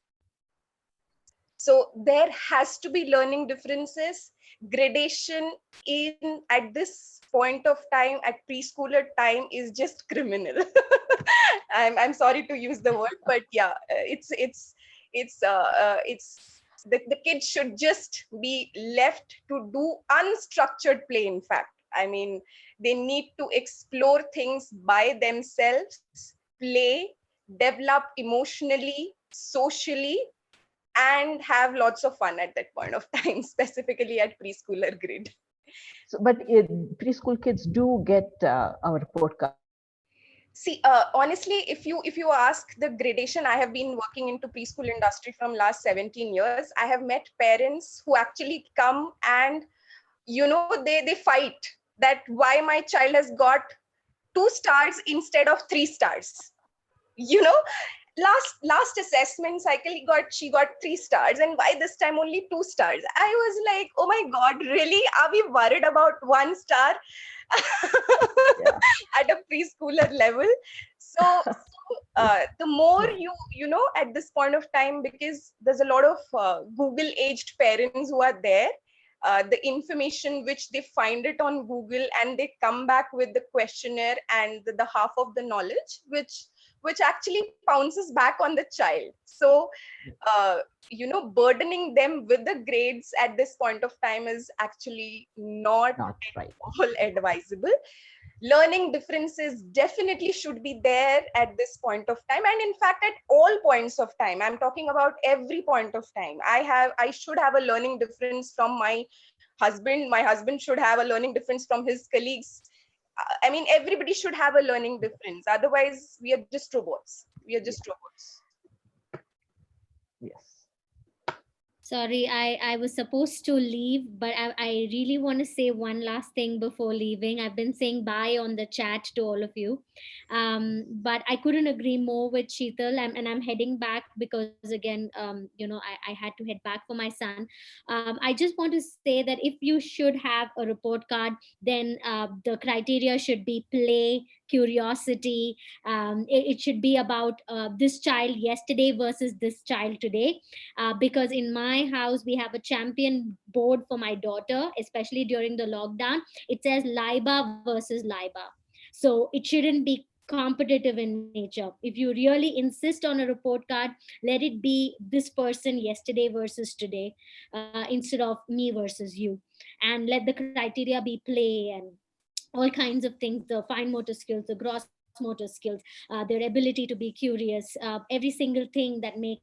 So there has to be learning differences. Gradation in at this point of time, at preschooler time, is just criminal. I'm sorry to use the word, but yeah, it's the kids should just be left to do unstructured play. In fact, I mean, they need to explore things by themselves, play, develop emotionally, socially, and have lots of fun at that point of time, specifically at preschooler grade. So, but preschool kids do get our report card. See, honestly, if you ask the gradation, I have been working into preschool industry from last 17 years. I have met parents who actually come and, they fight that why my child has got 2 stars instead of 3 stars. You know, last assessment cycle she got 3 stars, and why this time only 2 stars? I was like, oh my god, really, are we worried about 1 star Yeah. at a preschooler level? So the more at this point of time, because there's a lot of Google aged parents who are there, the information which they find it on Google, and they come back with the questionnaire and the half of the knowledge, which actually bounces back on the child. So burdening them with the grades at this point of time is actually not right. at all advisable. Learning differences definitely should be there at this point of time, and in fact at all points of time. I'm talking about every point of time. I should have a learning difference from my husband should have a learning difference from his colleagues. I mean, everybody should have a learning difference, otherwise we are just robots. Yes. Sorry, I was supposed to leave, but I really want to say one last thing before leaving. I've been saying bye on the chat to all of you. But I couldn't agree more with Sheetal, and I'm heading back because, again, I had to head back for my son. I just want to say that if you should have a report card, then the criteria should be play, curiosity. It should be about this child yesterday versus this child today, because in my house we have a champion board for my daughter, especially during the lockdown. It says Laiba versus Laiba, so it shouldn't be competitive in nature. If you really insist on a report card, let it be this person yesterday versus today, instead of me versus you, and let the criteria be play and all kinds of things, the fine motor skills, the gross motor skills, their ability to be curious, every single thing that makes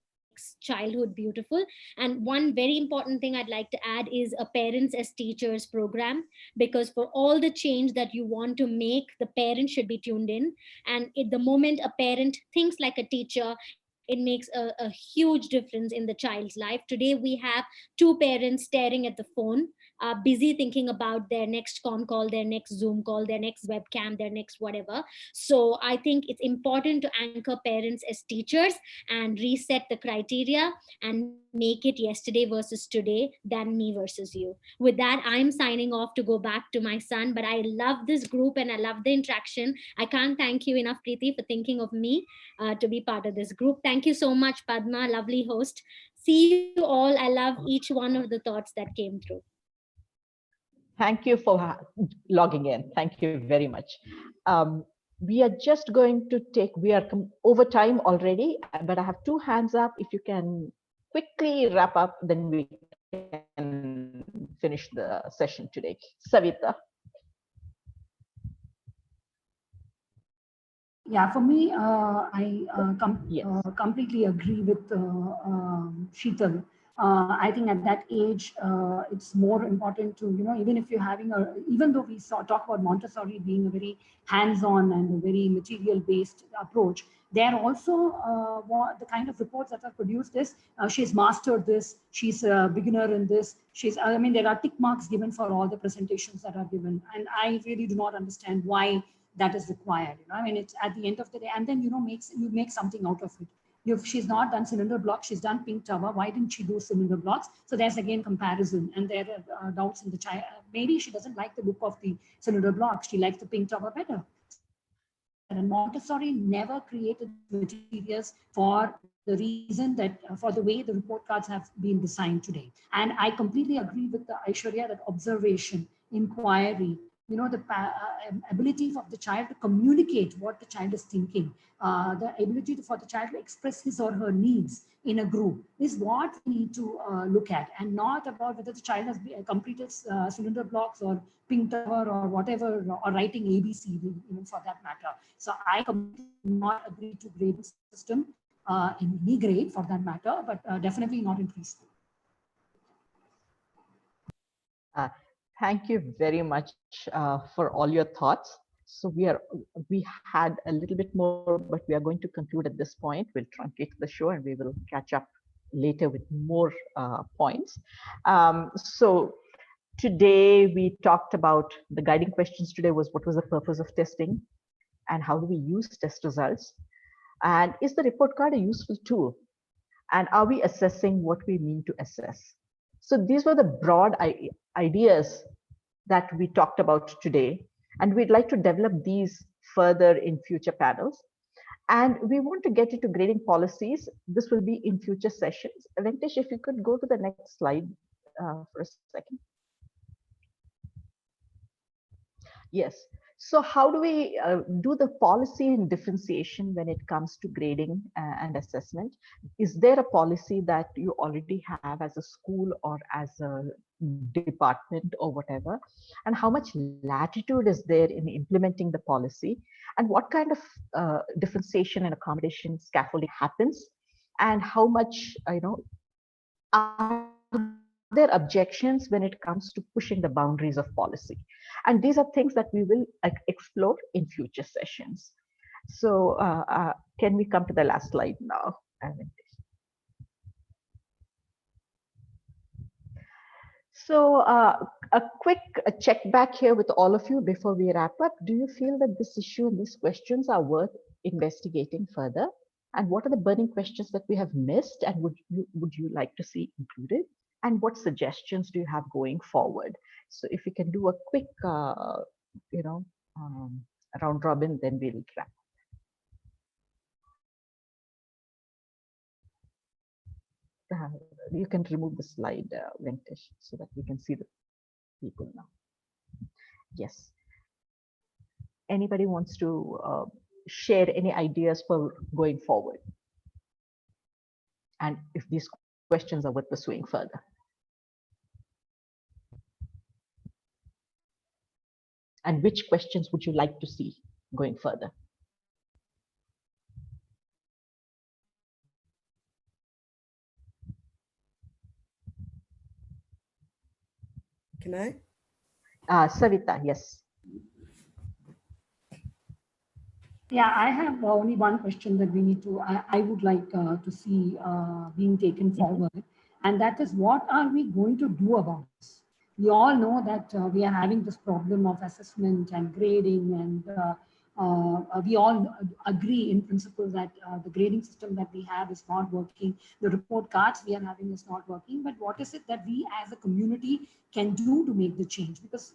childhood beautiful. And one very important thing I'd like to add is a parents as teachers program, because for all the change that you want to make, the parent should be tuned in. And the moment a parent thinks like a teacher, it makes a huge difference in the child's life. Today we have two parents staring at the phone, busy thinking about their next con call, their next Zoom call, their next webcam, their next whatever. So I think it's important to anchor parents as teachers and reset the criteria and make it yesterday versus today than me versus you. With that, I'm signing off to go back to my son, but I love this group and I love the interaction. I can't thank you enough, Preeti, for thinking of me to be part of this group. Thank you so much, Padma, lovely host. See you all. I love each one of the thoughts that came through. Thank you for logging in. Thank you very much. We are just going to take, we are over time already, but I have two hands up. If you can quickly wrap up, then we can finish the session today. Savita. Yeah, for me, I completely agree with Sheetal. I think at that age, it's more important to, even if you're having even though we talk about Montessori being a very hands-on and a very material-based approach, there also the kind of reports that are produced is she's mastered this, she's a beginner in this, I mean, there are tick marks given for all the presentations that are given. And I really do not understand why that is required. I mean, it's at the end of the day, and then you make something out of it. If she's not done cylinder blocks, she's done pink tower. Why didn't she do cylinder blocks? So there's again comparison, and there are doubts in the child. Maybe she doesn't like the look of the cylinder blocks. She likes the pink tower better. So there's a comparison there. And Montessori never created these materials for the the reason that for the way the report cards have been designed today. And I completely agree with the Aishwarya that observation, inquiry, the ability of the child to communicate what the child is thinking, the ability for the child to express his or her needs in a group is what we need to look at, and not about whether the child has completed cylinder blocks or pink tower or whatever, or writing ABC, even for that matter. So I completely do not agree to grading system in any grade for that matter, but definitely not in preschool. Thank you very much for all your thoughts. So we had a little bit more, but we are going to conclude at this point. We'll truncate the show and we will catch up later with more points. So today we talked about the guiding questions. Today was what was the purpose of testing and how do we use test results? And is the report card a useful tool? And are we assessing what we mean to assess? So these were the broad ideas that we talked about today. And we'd like to develop these further in future panels. And we want to get into grading policies. This will be in future sessions. Venkatesh, if you could go to the next slide for a second. Yes. So how do we do the policy and differentiation when it comes to grading and assessment? Is there a policy that you already have as a school or as a department or whatever? And how much latitude is there in implementing the policy? And what kind of differentiation and accommodation scaffolding happens? And how much, are there objections when it comes to pushing the boundaries of policy? And these are things that we will explore in future sessions. So can we come to the last slide now? So a quick check back here with all of you before we wrap up. Do you feel that this issue and these questions are worth investigating further? And what are the burning questions that we have missed and would you like to see included? And what suggestions do you have going forward? So if we can do a quick, round robin, then we'll wrap. You can remove the slide, Venkatesh, so that we can see the people now. Yes. Anybody wants to share any ideas for going forward? And if these questions are worth pursuing further. And which questions would you like to see going further? Can I? Savita, yes. Yeah, I have only one question that we need to, I would like to see being taken forward. And that is, what are we going to do about this? We all know that we are having this problem of assessment and grading, and we all agree in principle that the grading system that we have is not working. The report cards we are having is not working. But what is it that we as a community can do to make the change? Because,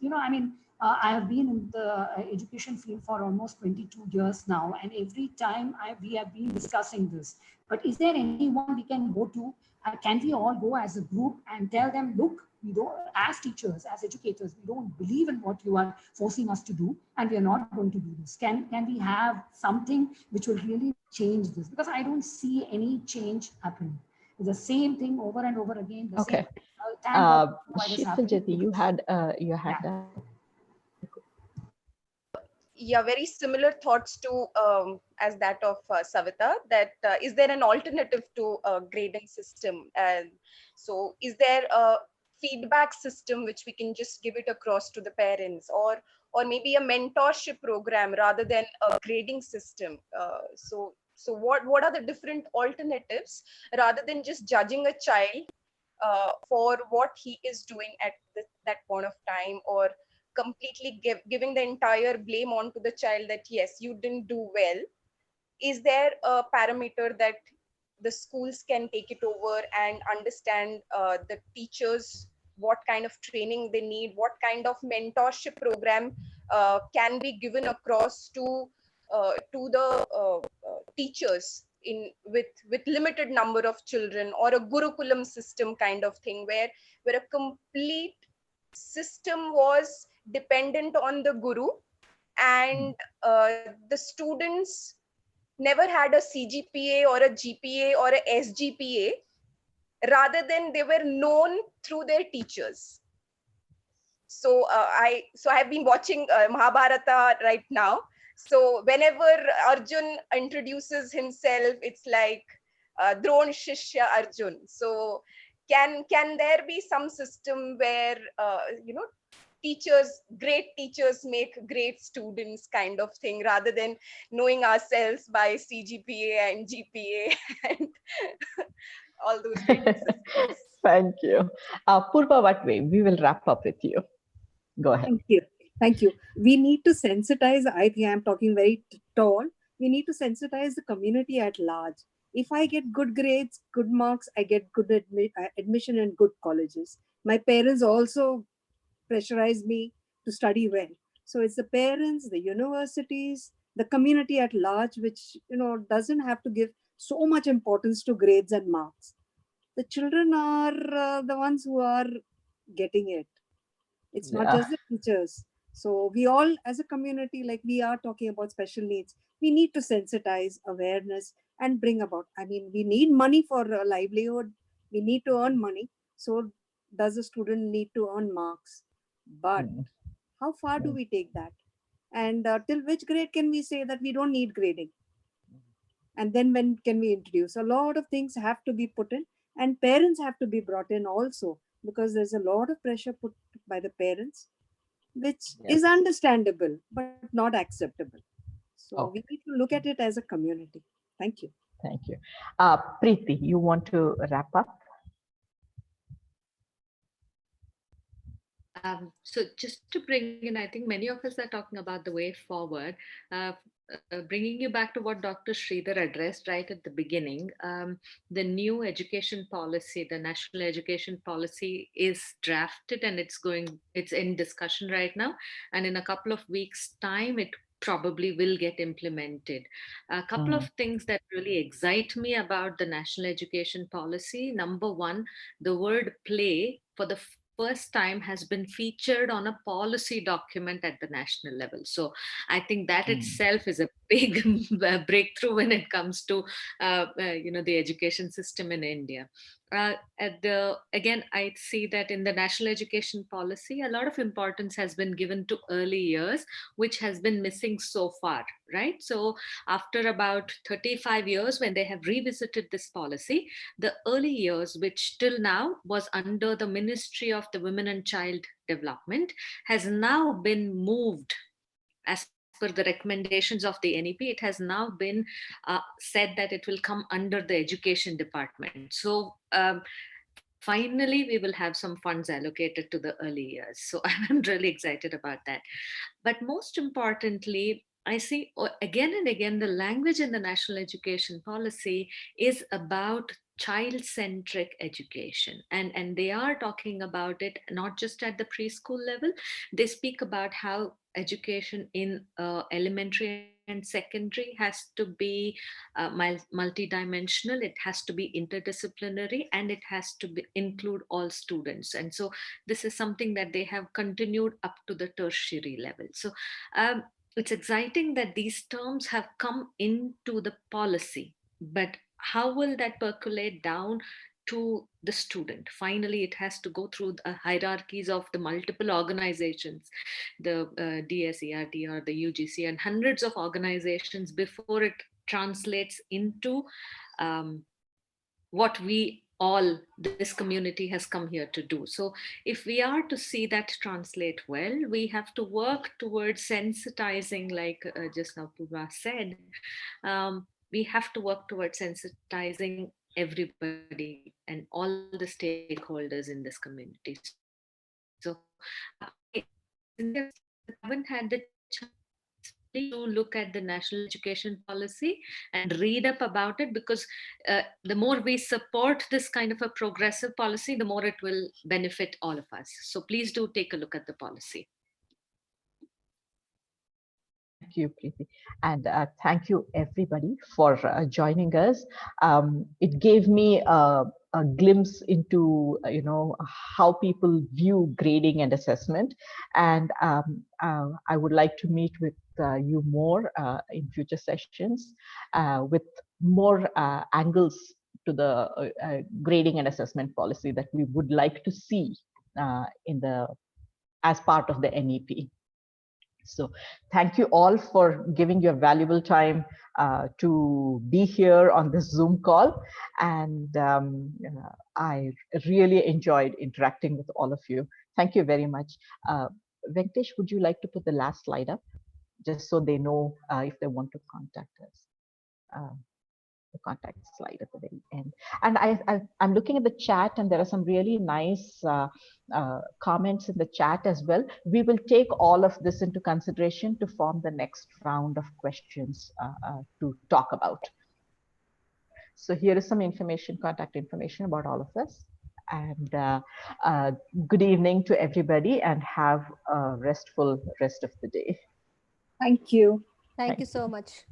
I have been in the education field for almost 22 years now, and every time we have been discussing this. But is there anyone we can go to? Can we all go as a group and tell them, look, we don't, as teachers, as educators, we don't believe in what you are forcing us to do, and we are not going to do this. Can we have something which will really change this? Because I don't see any change happening. It's the same thing over and over again. The okay. Same, you had yeah, very similar thoughts to as that of Savita, that is there an alternative to a grading system? And so is there a feedback system which we can just give it across to the parents, or maybe a mentorship program rather than a grading system? So what are the different alternatives rather than just judging a child for what he is doing at that point of time, or completely giving the entire blame onto the child that yes, you didn't do well? Is there a parameter that the schools can take it over and understand the teachers, what kind of training they need, what kind of mentorship program can be given across to the teachers with limited number of children, or a gurukulam system kind of thing, where a complete system was dependent on the guru, and the students never had a CGPA or a GPA or a SGPA, rather than they were known through their teachers. So I have been watching Mahabharata right now. So whenever Arjun introduces himself, it's like Dron Shishya Arjun. So can there be some system where great teachers make great students kind of thing, rather than knowing ourselves by CGPA and GPA and all those rating systems? Thank you. Purva, what way? We will wrap up with you. Go ahead. Thank you. Thank you. We need to sensitize, I think I'm talking very tall. We need to sensitize the community at large. If I get good grades, good marks, I get good admission in good colleges. My parents also pressurize me to study well. So it's the parents, the universities, the community at large, which doesn't have to give so much importance to grades and marks. The children are the ones who are getting it. It's not just the teachers. So we all, as a community, like we are talking about special needs, we need to sensitize awareness and bring about. I mean, we need money for a livelihood. We need to earn money. So does a student need to earn marks? But how far do we take that? And till which grade can we say that we don't need grading? And then when can we introduce? A lot of things have to be put in, and parents have to be brought in also, because there's a lot of pressure put by the parents, which is understandable but not acceptable. So we need to look at it as a community. Thank you. Thank you. Preeti, you want to wrap up? So just to bring in, I think many of us are talking about the way forward. Bringing you back to what Dr. Sridhar addressed right at the beginning, the new education policy, the national education policy is drafted and it's in discussion right now. And in a couple of weeks' time, it probably will get implemented. A couple of things that really excite me about the national education policy. Number one, the word play for the first time has been featured on a policy document at the national level. So I think that itself is a big breakthrough when it comes to the education system in India. Again, I see that in the national education policy, a lot of importance has been given to early years, which has been missing so far, right? So after about 35 years, when they have revisited this policy, the early years, which till now was under the Ministry of the Women and Child Development, has now been moved as per the recommendations of the NEP. It has now been said that it will come under the education department. So finally, we will have some funds allocated to the early years. So I'm really excited about that. But most importantly, I see again and again the language in the national education policy is about child-centric education, and they are talking about it not just at the preschool level. They speak about how education in elementary and secondary has to be multidimensional, it has to be interdisciplinary, and it has to include all students. And so this is something that they have continued up to the tertiary level. So it's exciting that these terms have come into the policy, but how will that percolate down to the student? Finally, it has to go through the hierarchies of the multiple organizations, the DSERT or the UGC, and hundreds of organizations before it translates into what we all, this community, has come here to do. So if we are to see that translate well, we have to work towards sensitizing, like just now Purva said, we have to work towards sensitizing everybody and all the stakeholders in this community. So since you haven't had the chance, please do look at the national education policy and read up about it, because the more we support this kind of a progressive policy, the more it will benefit all of us. So please do take a look at the policy. you, Preeti. And thank you, everybody, for joining us. It gave me a glimpse into, how people view grading and assessment. And I would like to meet with you more in future sessions with more angles to the grading and assessment policy that we would like to see as part of the NEP. So thank you all for giving your valuable time to be here on this Zoom call. And I really enjoyed interacting with all of you. Thank you very much. Venkatesh, would you like to put the last slide up just so they know if they want to contact us? The contact slide at the very end. And I'm looking at the chat, and there are some really nice comments in the chat as well. We will take all of this into consideration to form the next round of questions to talk about. So here is some information, contact information about all of us. And good evening to everybody, and have a restful rest of the day. Thank you. Thank you so much.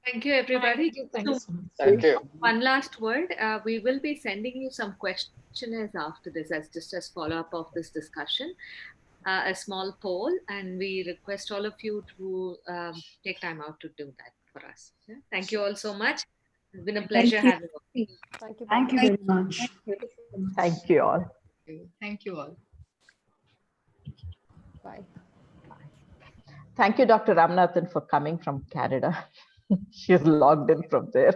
Thank you, everybody. Thank you so much. Thank you. One last word. We will be sending you some questionnaires after this, as just as follow-up of this discussion. A small poll, and we request all of you to take time out to do that for us. Yeah? Thank you all so much. It's been a pleasure having you. Thank you. Thank you very much. Thank you all. Thank you all. Bye. Thank you, Dr. Ramanathan, for coming from Canada. She's logged in from there.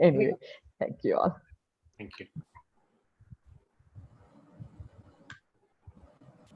Anyway, thank you all. Thank you.